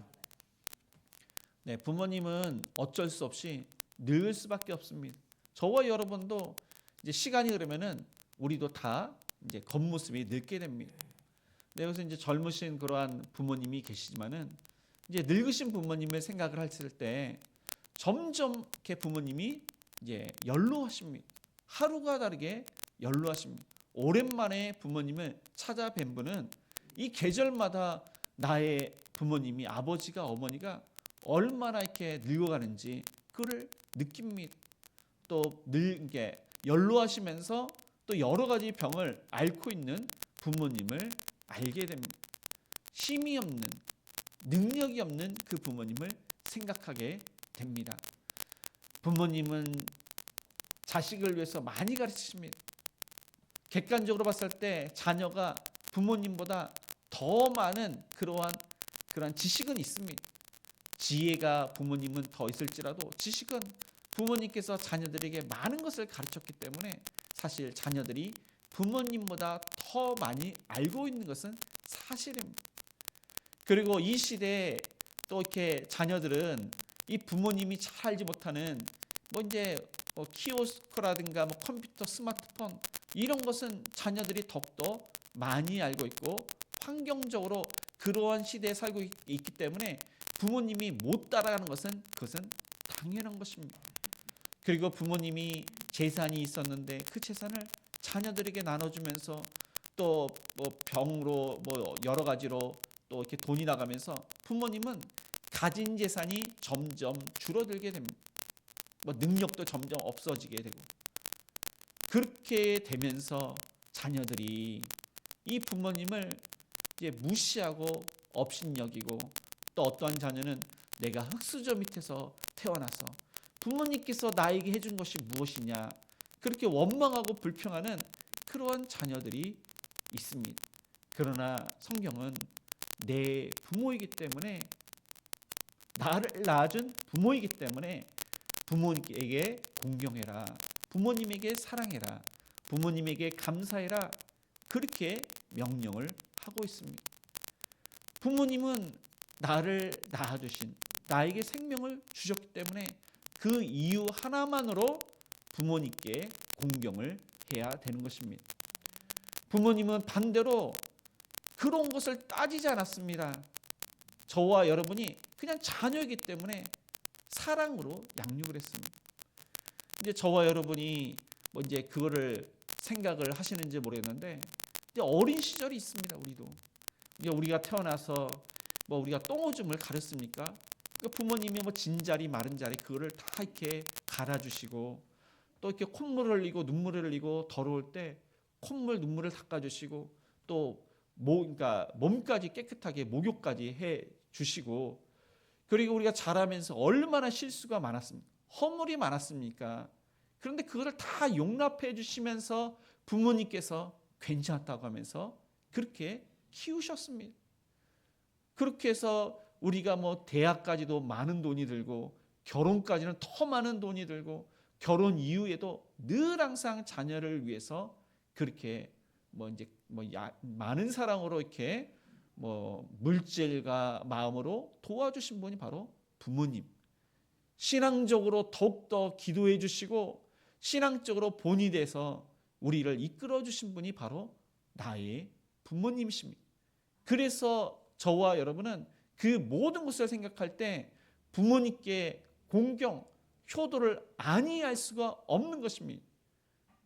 네, 부모님은 어쩔 수 없이 늙을 수밖에 없습니다. 저와 여러분도 이제 시간이 흐르면은 우리도 다 이제 겉모습이 늙게 됩니다. 네, 그래서 이제 젊으신 그러한 부모님이 계시지만은 이제 늙으신 부모님을 생각을 했을 때 점점 이렇게 부모님이 이제 연로하십니다. 하루가 다르게 연로하십니다. 오랜만에 부모님을 찾아뵌 분은 이 계절마다 나의 부모님이 아버지가 어머니가 얼마나 이렇게 늙어가는지 그를 느낍니다. 또 늙게 연로하시면서 또 여러 가지 병을 앓고 있는 부모님을 알게 됩니다. 힘이 없는, 능력이 없는 그 부모님을 생각하게 됩니다. 부모님은 자식을 위해서 많이 가르치십니다. 객관적으로 봤을 때 자녀가 부모님보다 더 많은 그러한 지식은 있습니다. 지혜가 부모님은 더 있을지라도 지식은 부모님께서 자녀들에게 많은 것을 가르쳤기 때문에 사실 자녀들이 부모님보다 더 많이 알고 있는 것은 사실입니다. 그리고 이 시대에 또 이렇게 자녀들은 이 부모님이 잘 알지 못하는 키오스크라든가 컴퓨터, 스마트폰 이런 것은 자녀들이 더욱더 많이 알고 있고 환경적으로 그러한 시대에 살고 있기 때문에 부모님이 못 따라가는 것은 그것은 당연한 것입니다. 그리고 부모님이 재산이 있었는데 그 재산을 자녀들에게 나눠주면서 또 병으로 여러 가지로 또 이렇게 돈이 나가면서 부모님은 가진 재산이 점점 줄어들게 됩니다. 능력도 점점 없어지게 되고 그렇게 되면서 자녀들이 이 부모님을 이제 무시하고 업신여기고 또 어떠한 자녀는 내가 흙수저 밑에서 태어나서 부모님께서 나에게 해준 것이 무엇이냐 그렇게 원망하고 불평하는 그러한 자녀들이 있습니다. 그러나 성경은 내 부모이기 때문에 나를 낳아준 부모이기 때문에 부모님에게 공경해라. 부모님에게 사랑해라. 부모님에게 감사해라. 그렇게 명령을 하고 있습니다. 부모님은 나를 낳아주신 나에게 생명을 주셨기 때문에 그 이유 하나만으로 부모님께 공경을 해야 되는 것입니다. 부모님은 반대로 그런 것을 따지지 않았습니다. 저와 여러분이 그냥 자녀이기 때문에 사랑으로 양육을 했습니다. 이제 저와 여러분이 이제 그거를 생각을 하시는지 모르겠는데 이제 어린 시절이 있습니다. 우리도 이제 우리가 태어나서 우리가 똥오줌을 가렸습니까? 그 부모님이 진자리 마른 자리 그거를 다 이렇게 갈아주시고 또 이렇게 콧물을 흘리고 눈물을 흘리고 더러울 때 콧물 눈물을 닦아주시고 또 그러니까 몸까지 깨끗하게 목욕까지 해 주시고 그리고 우리가 자라면서 얼마나 실수가 많았습니까? 허물이 많았습니까? 그런데 그거를 다 용납해 주시면서 부모님께서 괜찮았다고 하면서 그렇게 키우셨습니다. 그렇게 해서 우리가 대학까지도 많은 돈이 들고 결혼까지는 더 많은 돈이 들고 결혼 이후에도 늘 항상 자녀를 위해서 그렇게 많은 사랑으로 이렇게 물질과 마음으로 도와주신 분이 바로 부모님. 신앙적으로 더욱더 기도해 주시고 신앙적으로 본이 돼서 우리를 이끌어 주신 분이 바로 나의 부모님이십니다. 그래서 저와 여러분은 그 모든 것을 생각할 때 부모님께 공경, 효도를 아니할 수가 없는 것입니다.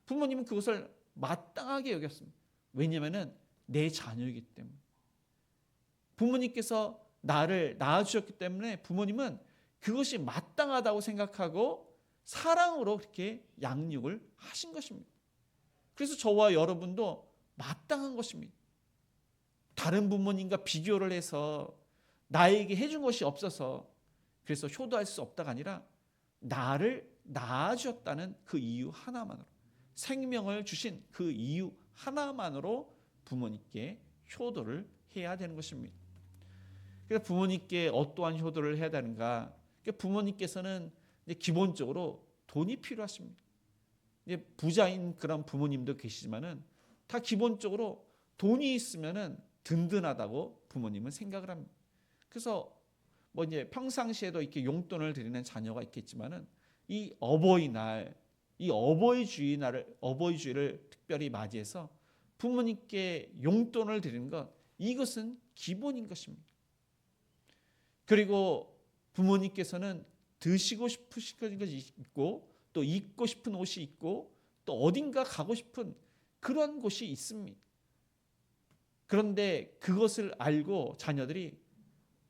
부모님은 그것을 마땅하게 여겼습니다. 왜냐하면 내 자녀이기 때문에. 부모님께서 나를 낳아주셨기 때문에 부모님은 그것이 마땅하다고 생각하고 사랑으로 그렇게 양육을 하신 것입니다. 그래서 저와 여러분도 마땅한 것입니다. 다른 부모님과 비교를 해서 나에게 해준 것이 없어서 그래서 효도할 수 없다가 아니라 나를 낳아주셨다는 그 이유 하나만으로 생명을 주신 그 이유 하나만으로 부모님께 효도를 해야 되는 것입니다. 그래서 부모님께 어떠한 효도를 해야 되는가? 부모님께서는 기본적으로 돈이 필요하십니다. 이제 부자인 그런 부모님도 계시지만은 다 기본적으로 돈이 있으면은 든든하다고 부모님은 생각을 합니다. 그래서 뭐 이제 평상시에도 이렇게 용돈을 드리는 자녀가 있겠지만은 이 어버이날, 이 어버이주의를 특별히 맞이해서 부모님께 용돈을 드리는 것, 이것은 기본인 것입니다. 그리고 부모님께서는 드시고 싶으신 것이 있고 또 입고 싶은 옷이 있고 또 어딘가 가고 싶은 그런 곳이 있습니다. 그런데 그것을 알고 자녀들이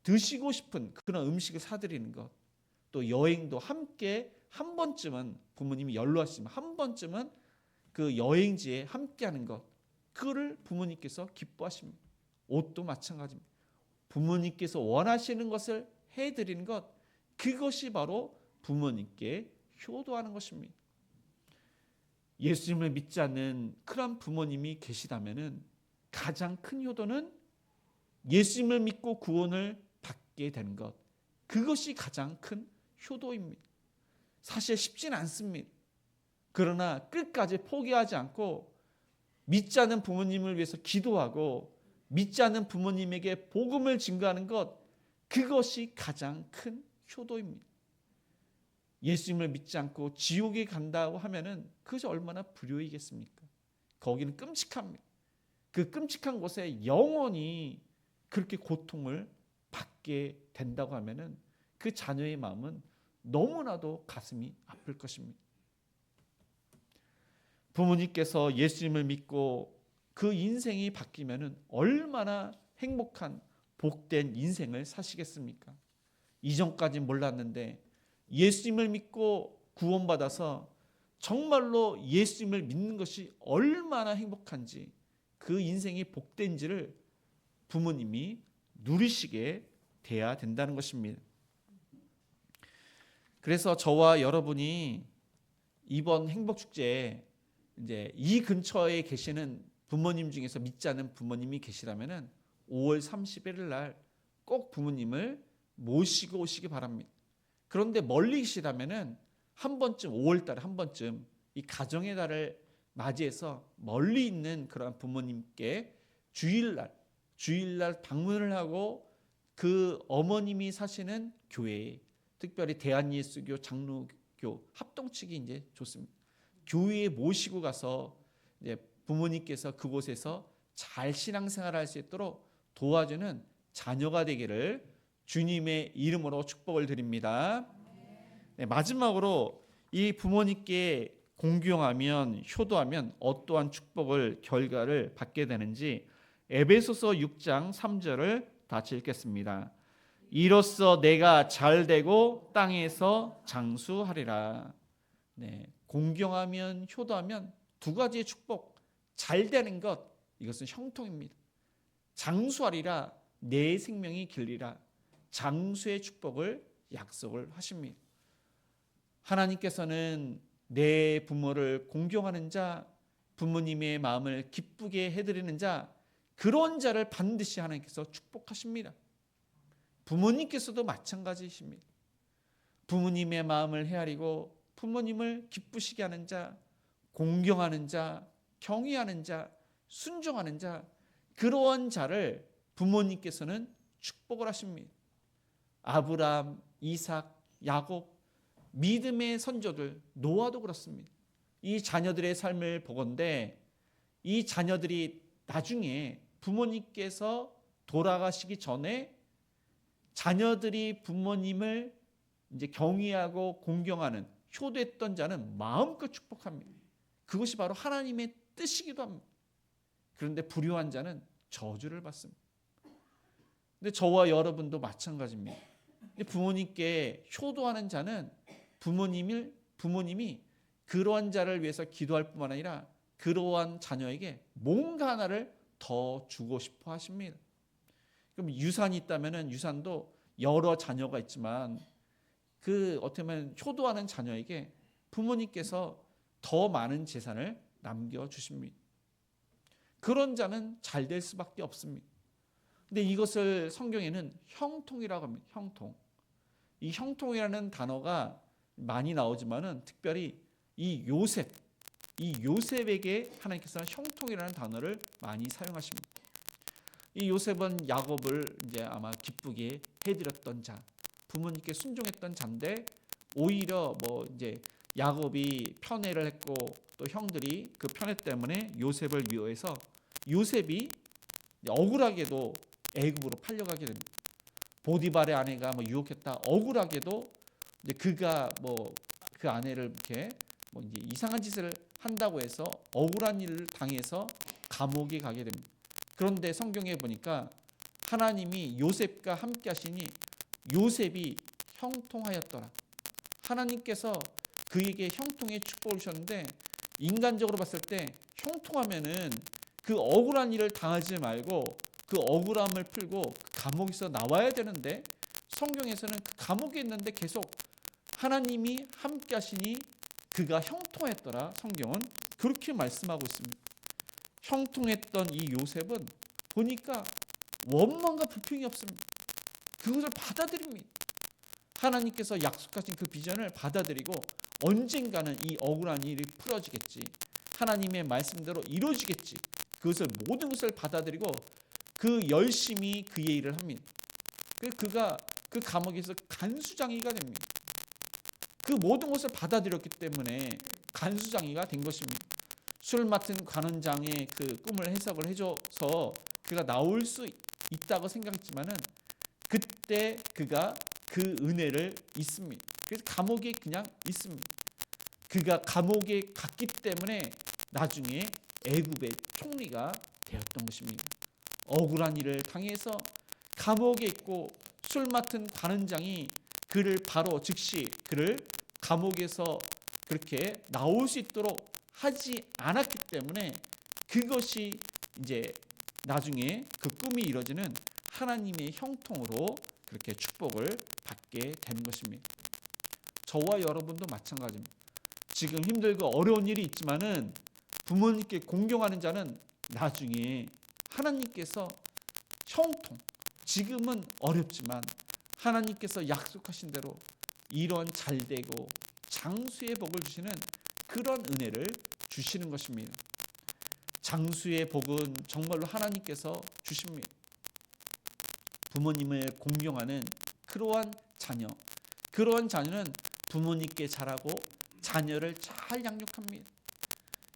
드시고 싶은 그런 음식을 사드리는 것, 또 여행도 함께 한 번쯤은 부모님이 연로하시면 한 번쯤은 그 여행지에 함께하는 것, 그거를 부모님께서 기뻐하십니다. 옷도 마찬가지입니다. 부모님께서 원하시는 것을 해드리는 것, 그것이 바로 부모님께 효도하는 것입니다. 예수님을 믿지 않는 그런 부모님이 계시다면 가장 큰 효도는 예수님을 믿고 구원을 받게 되는 것, 그것이 가장 큰 효도입니다. 사실 쉽진 않습니다. 그러나 끝까지 포기하지 않고 믿지 않는 부모님을 위해서 기도하고 믿지 않는 부모님에게 복음을 증거하는 것, 그것이 가장 큰 효도입니다. 예수님을 믿지 않고 지옥에 간다고 하면은 그것이 얼마나 불효이겠습니까? 거기는 끔찍합니다. 그 끔찍한 곳에 영원히 그렇게 고통을 받게 된다고 하면은 그 자녀의 마음은 너무나도 가슴이 아플 것입니다. 부모님께서 예수님을 믿고 그 인생이 바뀌면은 얼마나 행복한 복된 인생을 사시겠습니까? 이전까지 몰랐는데 예수님을 믿고 구원받아서 정말로 예수님을 믿는 것이 얼마나 행복한지, 그 인생이 복된지를 부모님이 누리시게 돼야 된다는 것입니다. 그래서 저와 여러분이 이번 행복축제에 이제 이 근처에 계시는 부모님 중에서 믿지 않는 부모님이 계시라면은 5월 31일 날 꼭 부모님을 모시고 오시기 바랍니다. 그런데 멀리 계시다면은 한 번쯤 5월 달에 한 번쯤 이 가정의 달을 맞이해서 멀리 있는 그런 부모님께 주일날 방문을 하고 그 어머님이 사시는 교회에, 특별히 대한예수교 장로교 합동측이 이제 좋습니다. 교회에 모시고 가서 이제 부모님께서 그곳에서 잘 신앙생활을 할 수 있도록 도와주는 자녀가 되기를 주님의 이름으로 축복을 드립니다. 네, 마지막으로 이 부모님께 공경하면, 효도하면 어떠한 축복을, 결과를 받게 되는지 에베소서 6장 3절을 같이 읽겠습니다. 이로써 내가 잘되고 땅에서 장수하리라. 네, 공경하면, 효도하면 두 가지의 축복, 잘되는 것, 이것은 형통입니다. 장수하리라, 내 생명이 길리라, 장수의 축복을 약속을 하십니다. 하나님께서는 내 부모를 공경하는 자, 부모님의 마음을 기쁘게 해드리는 자, 그런 자를 반드시 하나님께서 축복하십니다. 부모님께서도 마찬가지이십니다. 부모님의 마음을 헤아리고 부모님을 기쁘시게 하는 자, 공경하는 자, 경외하는 자, 순종하는 자, 그러한 자를 부모님께서는 축복을 하십니다. 아브라함, 이삭, 야곱, 믿음의 선조들, 노아도 그렇습니다. 이 자녀들의 삶을 보건대 이 자녀들이 나중에 부모님께서 돌아가시기 전에 자녀들이 부모님을 이제 경외하고 공경하는, 효도했던 자는 마음껏 축복합니다. 그것이 바로 하나님의 뜻이기도 합니다. 그런데 불효한 자는 저주를 받습니다. 근데 저와 여러분도 마찬가지입니다. 부모님께 효도하는 자는 부모님이 그러한 자를 위해서 기도할 뿐만 아니라 그러한 자녀에게 뭔가 하나를 더 주고 싶어 하십니다. 그럼 유산이 있다면 유산도 여러 자녀가 있지만 그 어떻게 보면 효도하는 자녀에게 부모님께서 더 많은 재산을 남겨주십니다. 그런 자는 잘 될 수밖에 없습니다. 근데 이것을 성경에는 형통이라고 합니다. 형통. 이 형통이라는 단어가 많이 나오지만은 특별히 이 요셉, 이 요셉에게 하나님께서는 형통이라는 단어를 많이 사용하십니다. 이 요셉은 야곱을 이제 아마 기쁘게 해드렸던 자, 부모님께 순종했던 자인데 오히려 뭐 이제 야곱이 편애를 했고 또 형들이 그 편애 때문에 요셉을 미워해서 요셉이 억울하게도 애굽으로 팔려가게 됩니다. 보디발의 아내가 뭐 유혹했다. 억울하게도 이제 그가 뭐 그 아내를 이렇게 뭐 이제 이상한 짓을 한다고 해서 억울한 일을 당해서 감옥에 가게 됩니다. 그런데 성경에 보니까 하나님이 요셉과 함께 하시니 요셉이 형통하였더라. 하나님께서 그에게 형통의 축복을 주셨는데 인간적으로 봤을 때 형통하면은 그 억울한 일을 당하지 말고 그 억울함을 풀고 그 감옥에서 나와야 되는데 성경에서는 그 감옥에 있는데 계속 하나님이 함께 하시니 그가 형통했더라. 성경은 그렇게 말씀하고 있습니다. 형통했던 이 요셉은 보니까 원망과 불평이 없습니다. 그것을 받아들입니다. 하나님께서 약속하신 그 비전을 받아들이고 언젠가는 이 억울한 일이 풀어지겠지. 하나님의 말씀대로 이루어지겠지. 그것을 모든 것을 받아들이고 그 열심히 그의 일을 합니다. 그가 그 감옥에서 간수장이가 됩니다. 그 모든 것을 받아들였기 때문에 간수장이가 된 것입니다. 술 맡은 관원장의 그 꿈을 해석을 해줘서 그가 나올 수 있다고 생각했지만은 그때 그가 그 은혜를 잊습니다. 그래서 감옥에 그냥 있습니다. 그가 감옥에 갔기 때문에 나중에 애굽의 총리가 되었던 것입니다. 억울한 일을 당해서 감옥에 있고 술 맡은 관원장이 그를 바로 즉시 그를 감옥에서 그렇게 나올 수 있도록 하지 않았기 때문에 그것이 이제 나중에 그 꿈이 이루어지는 하나님의 형통으로 그렇게 축복을 받게 되는 것입니다. 저와 여러분도 마찬가지입니다. 지금 힘들고 어려운 일이 있지만은 부모님께 공경하는 자는 나중에 하나님께서 형통, 지금은 어렵지만 하나님께서 약속하신 대로 이런 잘되고 장수의 복을 주시는 그런 은혜를 주시는 것입니다. 장수의 복은 정말로 하나님께서 주십니다. 부모님을 공경하는 그러한 자녀, 그러한 자녀는 부모님께 잘하고 자녀를 잘 양육합니다.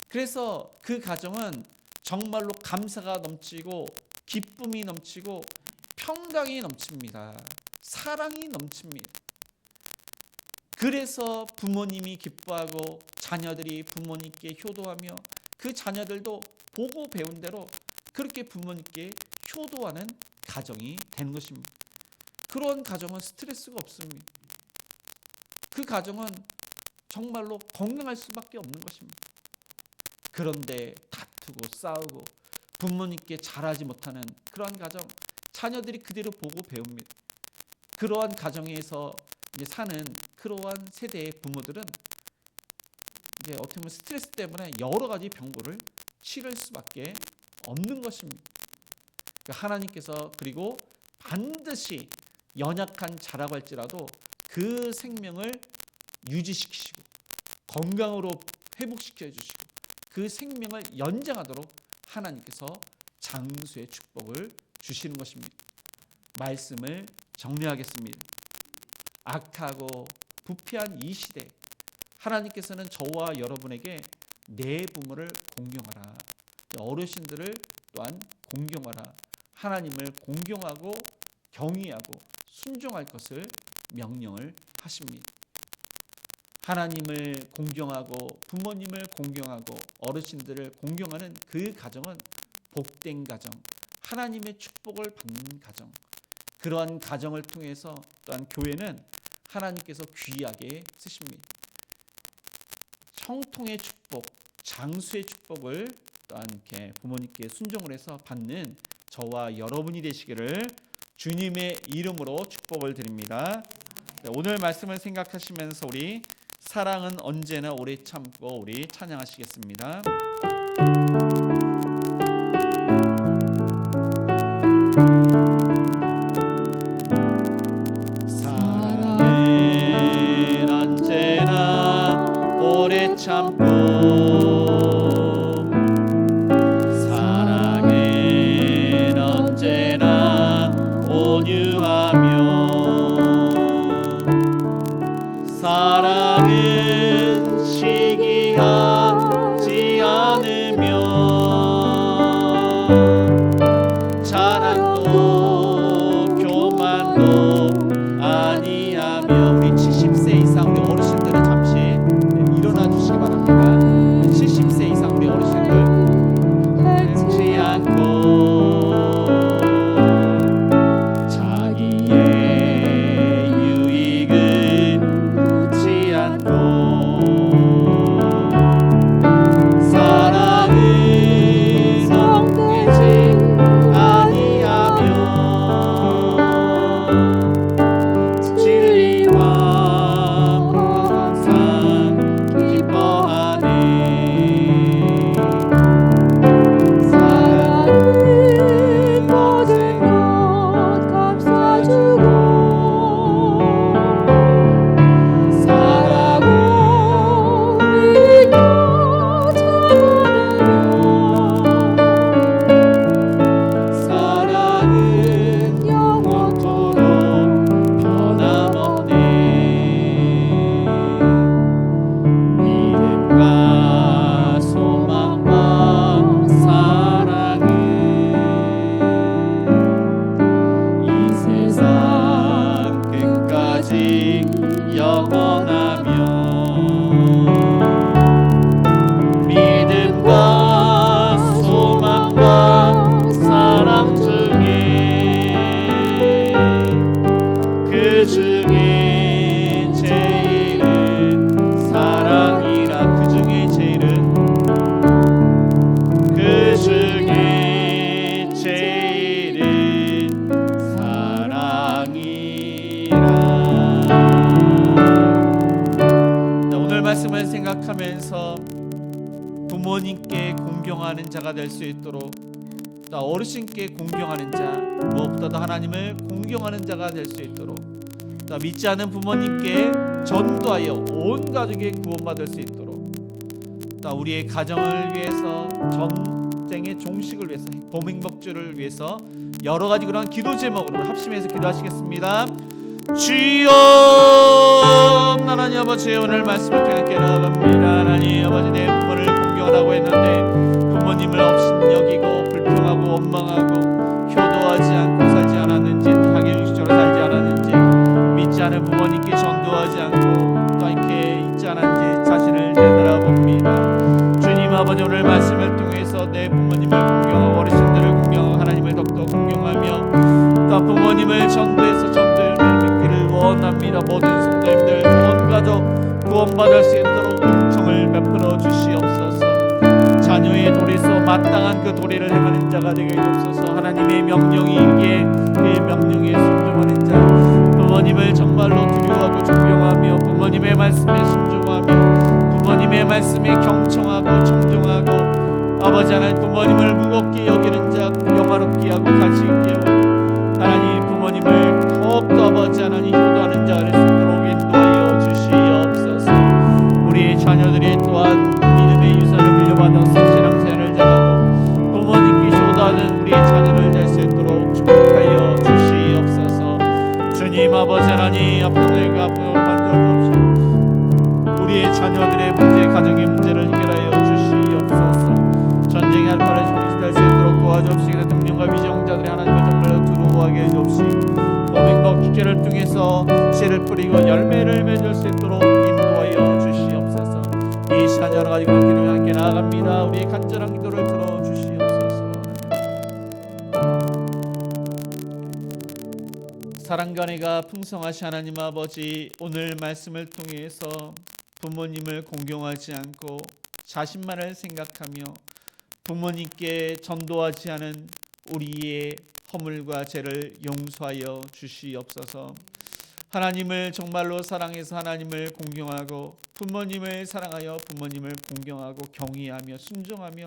그래서 그 가정은 정말로 감사가 넘치고 기쁨이 넘치고 평강이 넘칩니다. 사랑이 넘칩니다. 그래서 부모님이 기뻐하고 자녀들이 부모님께 효도하며 그 자녀들도 보고 배운 대로 그렇게 부모님께 효도하는 가정이 되는 것입니다. 그런 가정은 스트레스가 없습니다. 그 가정은 정말로 건강할 수밖에 없는 것입니다. 그런데 다투고 싸우고 부모님께 잘하지 못하는 그러한 가정, 자녀들이 그대로 보고 배웁니다. 그러한 가정에서 이제 사는 그러한 세대의 부모들은 이제 어떻게 보면 스트레스 때문에 여러 가지 병고를 치를 수밖에 없는 것입니다. 하나님께서 그리고 반드시 연약한 자라고 할지라도 그 생명을 유지시키시고 건강으로 회복시켜 주시고 그 생명을 연장하도록 하나님께서 장수의 축복을 주시는 것입니다. 말씀을 정리하겠습니다. 악하고 부패한 이 시대, 하나님께서는 저와 여러분에게 내 부모를 공경하라, 어르신들을 또한 공경하라, 하나님을 공경하고 경외하고 순종할 것을 명령을 하십니다. 하나님을 공경하고 부모님을 공경하고 어르신들을 공경하는 그 가정은 복된 가정, 하나님의 축복을 받는 가정, 그러한 가정을 통해서 또한 교회는 하나님께서 귀하게 쓰십니다. 형통의 축복, 장수의 축복을 또한 이렇게 부모님께 순종을 해서 받는 저와 여러분이 되시기를 주님의 이름으로 축복을 드립니다. 오늘 말씀을 생각하시면서 우리 사랑은 언제나 오래 참고 우리 찬양하시겠습니다. 사랑은 언제나 오래 참고 순수하며 사랑은 시기하지 않으며 자랑도 교만도 아니하며. 우리 70세 이상 우리 어르신들은 잠시 일어나 주시기 바랍니다. 70세 이상 우리 어르신들 지 않고 자기의 유익을 묻지 않고 사랑은 얽매지 아니하며 진리와 항상 기뻐하네. 사랑은 모든 것 감싸주고 사랑은 믿어 참아내며 사랑은 영원토록 변함없네. 믿음과 소망과 사랑은 이 세상 끝까지 영원하며 믿음과 소망과 사랑 중에 그 중에 제일은 사랑이라. 그 중에 제일은 그 중에 제일은 사랑이라. 오늘 말씀을 생각하면서 부모님께 공경하는 자가 될 수 있도록, 또 어르신께 공경하는 자, 무엇보다도 하나님을 공경하는 자가 될 수 있도록, 또 믿지 않은 부모님께 전도하여 온 가족이 구원받을 수 있도록, 또 우리의 가정을 위해서, 전쟁의 종식을 위해서, 보명복주를 위해서 여러 가지 그런 기도 제목으로 합심해서 기도하시겠습니다. 주여, 하나님 아버지, 오늘 말씀을 통해 깨달아갑니다. 하나님 아버지, 내 부모를 공경하라고 했는데 부모님을 업신여기고 불평하고 원망하고 효도하지 않고 살지 않았는지, 당연식적으로 살지 않았는지, 믿지 않은 부모님께 전도하지 않고 또 이렇게 있지 않았는지 자신을 되돌아봅니다. 주님 아버지, 오늘 말씀을 통해서 내 부모님을 공경하고 어르신들을 공경하고 하나님을 더욱더 공경하며 또 부모님을 전도해서 전도를 믿기를 원합니다. 모든 성도님들 온 가족 구원받을 수 있도록 은총을 베풀어 주시옵소서. 자녀의 도리서 마땅한 그 도리를 행하는 자가 되게 해주옵소서. 하나님의 명령이 이기에 그 명령에 순종하는 자, 부모님을 정말로 두려워하고 존경하며 부모님의 말씀에 순종하며 부모님의 말씀에 경청하고 청종하고 아버지 하나님 부모님을 무겁게 여기는 자, 영화롭게 하고 가치 있게 하고 하나님 부모님을 더욱더 아버지 하나님 효도하는 자가 될 수 있도록 인도하여 주시옵소서. 우리 자녀들이 또한 믿음의 유산을 물려받아서 신앙생활을 잘하고 부모님께 효도하는 우리의 자녀를 될 수 있도록 축복하여 주시옵소서. 주님 아버지 하나님, 아픈 너희가 아픔을 만들어 주옵시고 우리의 자녀들의 문제, 가정의 문제를 해결하여 주시옵소서. 전쟁의 한파를 정리할 수 있도록 도와주옵시고 등령과 위정자들이 하나님을 정말로 두려워하게 해주옵시고 범인과 기계를 통해서 씨를 뿌리고 열매를 맺을 수 있도록 인도하여 주시옵소서. 이 시간 여러 가지 그런 기도와 함께 나아갑니다. 우리의 간절한 기도를 들어주시옵소서. 사랑과 은혜가 풍성하신 하나님 아버지, 오늘 말씀을 통해서 부모님을 공경하지 않고 자신만을 생각하며 부모님께 전도하지 않은 우리의 허물과 죄를 용서하여 주시옵소서. 하나님을 정말로 사랑해서 하나님을 공경하고 부모님을 사랑하여 부모님을 공경하고 경외하며 순종하며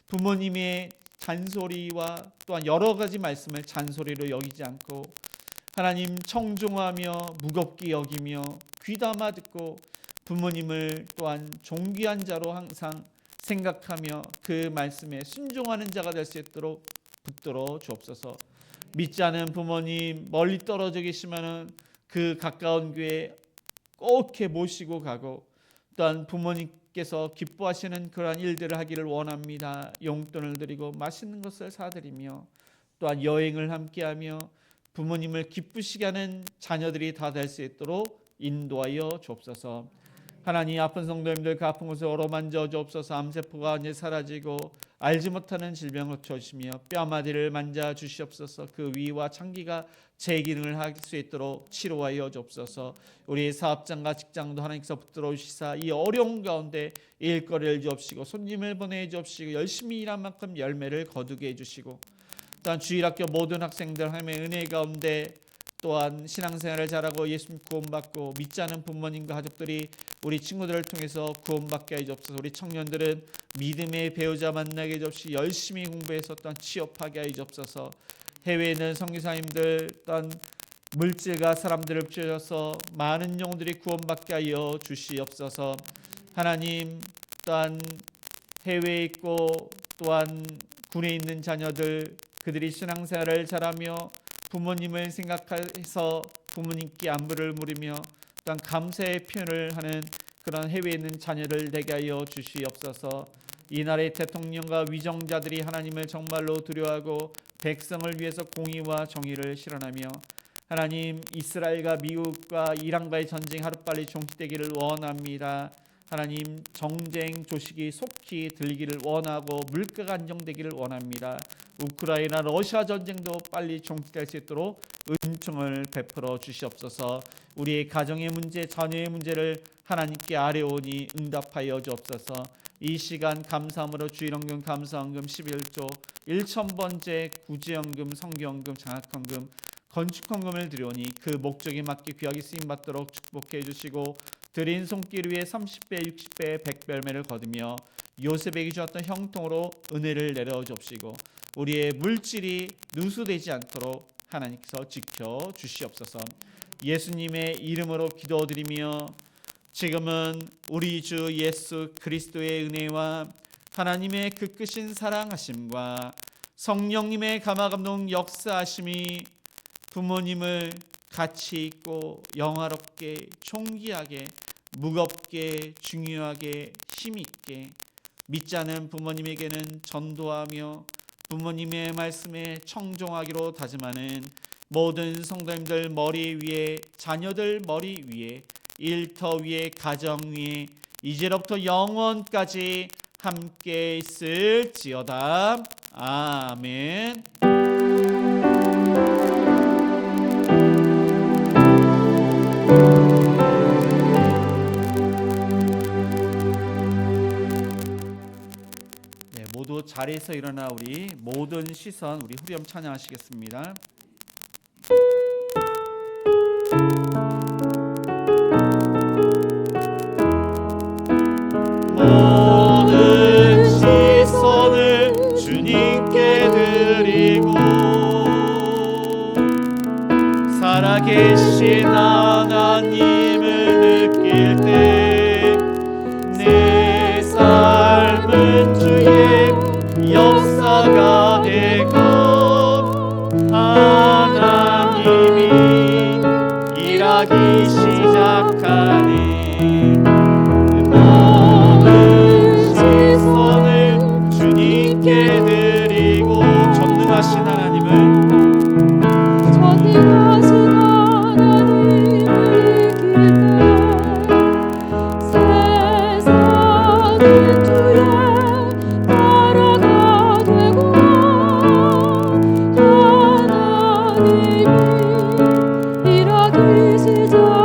부모님의 잔소리와 또한 여러 가지 말씀을 잔소리로 여기지 않고 하나님 청종하며 무겁게 여기며 귀담아 듣고 부모님을 또한 존귀한 자로 항상 생각하며 그 말씀에 순종하는 자가 될 수 있도록 붙들어 주옵소서. 믿지 않은 부모님 멀리 떨어져 계시면은 그 가까운 교회에 꼭 이렇게 모시고 가고, 또한 부모님께서 기뻐하시는 그러한 일들을 하기를 원합니다. 용돈을 드리고 맛있는 것을 사드리며, 또한 여행을 함께하며 부모님을 기쁘시게 하는 자녀들이 다 될 수 있도록 인도하여 주옵소서. 하나님, 아픈 성도님들 그 아픈 곳을 어루만져 주옵소서. 암세포가 이제 사라지고 알지 못하는 질병을 고쳐주시며 뼈마디를 만져 주시옵소서. 그 위와 창기가 재기능을 할 수 있도록 치료하여 주옵소서. 우리 사업장과 직장도 하나님께서 붙들어 주시사 이 어려운 가운데 일거리를 주옵시고 손님을 보내 주옵시고 열심히 일한 만큼 열매를 거두게 해주시고, 또한 주일학교 모든 학생들 하나님의 은혜 가운데 또한 신앙생활을 잘하고 예수님 구원받고 믿지 않은 부모님과 가족들이 우리 친구들을 통해서 구원받게 해 주옵소서. 우리 청년들은 믿음의 배우자 만나게 해 주옵시고 열심히 공부해서 또한 취업하게 해 주옵소서. 해외에 있는 선교사님들 또한 물질과 사람들을 붙여서 많은 영혼들이 구원받게 하여 주시옵소서. 하나님, 또한 해외에 있고 또한 군에 있는 자녀들, 그들이 신앙생활을 잘하며 부모님을 생각해서 부모님께 안부를 물으며 또한 감사의 표현을 하는 그런 해외에 있는 자녀를 되게 하여 주시옵소서. 이 나라의 대통령과 위정자들이 하나님을 정말로 두려워하고 백성을 위해서 공의와 정의를 실현하며, 하나님, 이스라엘과 미국과 이란과의 전쟁 하루빨리 종식되기를 원합니다. 하나님, 정쟁 소식이 속히 들리기를 원하고 물가가 안정되기를 원합니다. 우크라이나 러시아 전쟁도 빨리 종식될 수 있도록 은총을 베풀어 주시옵소서. 우리의 가정의 문제, 자녀의 문제를 하나님께 아뢰오니 응답하여 주옵소서. 이 시간 감사함으로 주일헌금, 감사헌금 11조 1000번째 구제헌금, 성교헌금, 장학헌금, 건축헌금을 드리오니 그 목적에 맞게 귀하게 쓰임받도록 축복해 주시고, 드린 손길 위에 30배, 60배, 100배를 거두며 요셉에게 주었던 형통으로 은혜를 내려 주옵시고, 우리의 물질이 누수되지 않도록 하나님께서 지켜 주시옵소서. 예수님의 이름으로 기도드리며, 지금은 우리 주 예수 그리스도의 은혜와 하나님의 그 크신 사랑하심과 성령님의 감화감동 역사하심이 부모님을 가치 있고 영화롭게, 존귀하게, 무겁게, 중요하게, 힘있게 믿지 않은 부모님에게는 전도하며 부모님의 말씀에 청종하기로 다짐하는 모든 성도님들 머리 위에, 자녀들 머리 위에, 일터 위에, 가정 위에 이제로부터 영원까지 함께 있을지어다. 아멘. 네, 모두 자리에서 일어나 우리 모든 시선 우리 후렴 찬양하시겠습니다. 모든 시선을 주님께 드리고 살아계신 하나님을 느낄 때 내 삶은 주의 역사가 되고 하나님이 일하기 시작하니 주님께 드리고 전능하신 하나님을 세상은 주의 나라가 되고 하나님이 일하기 시작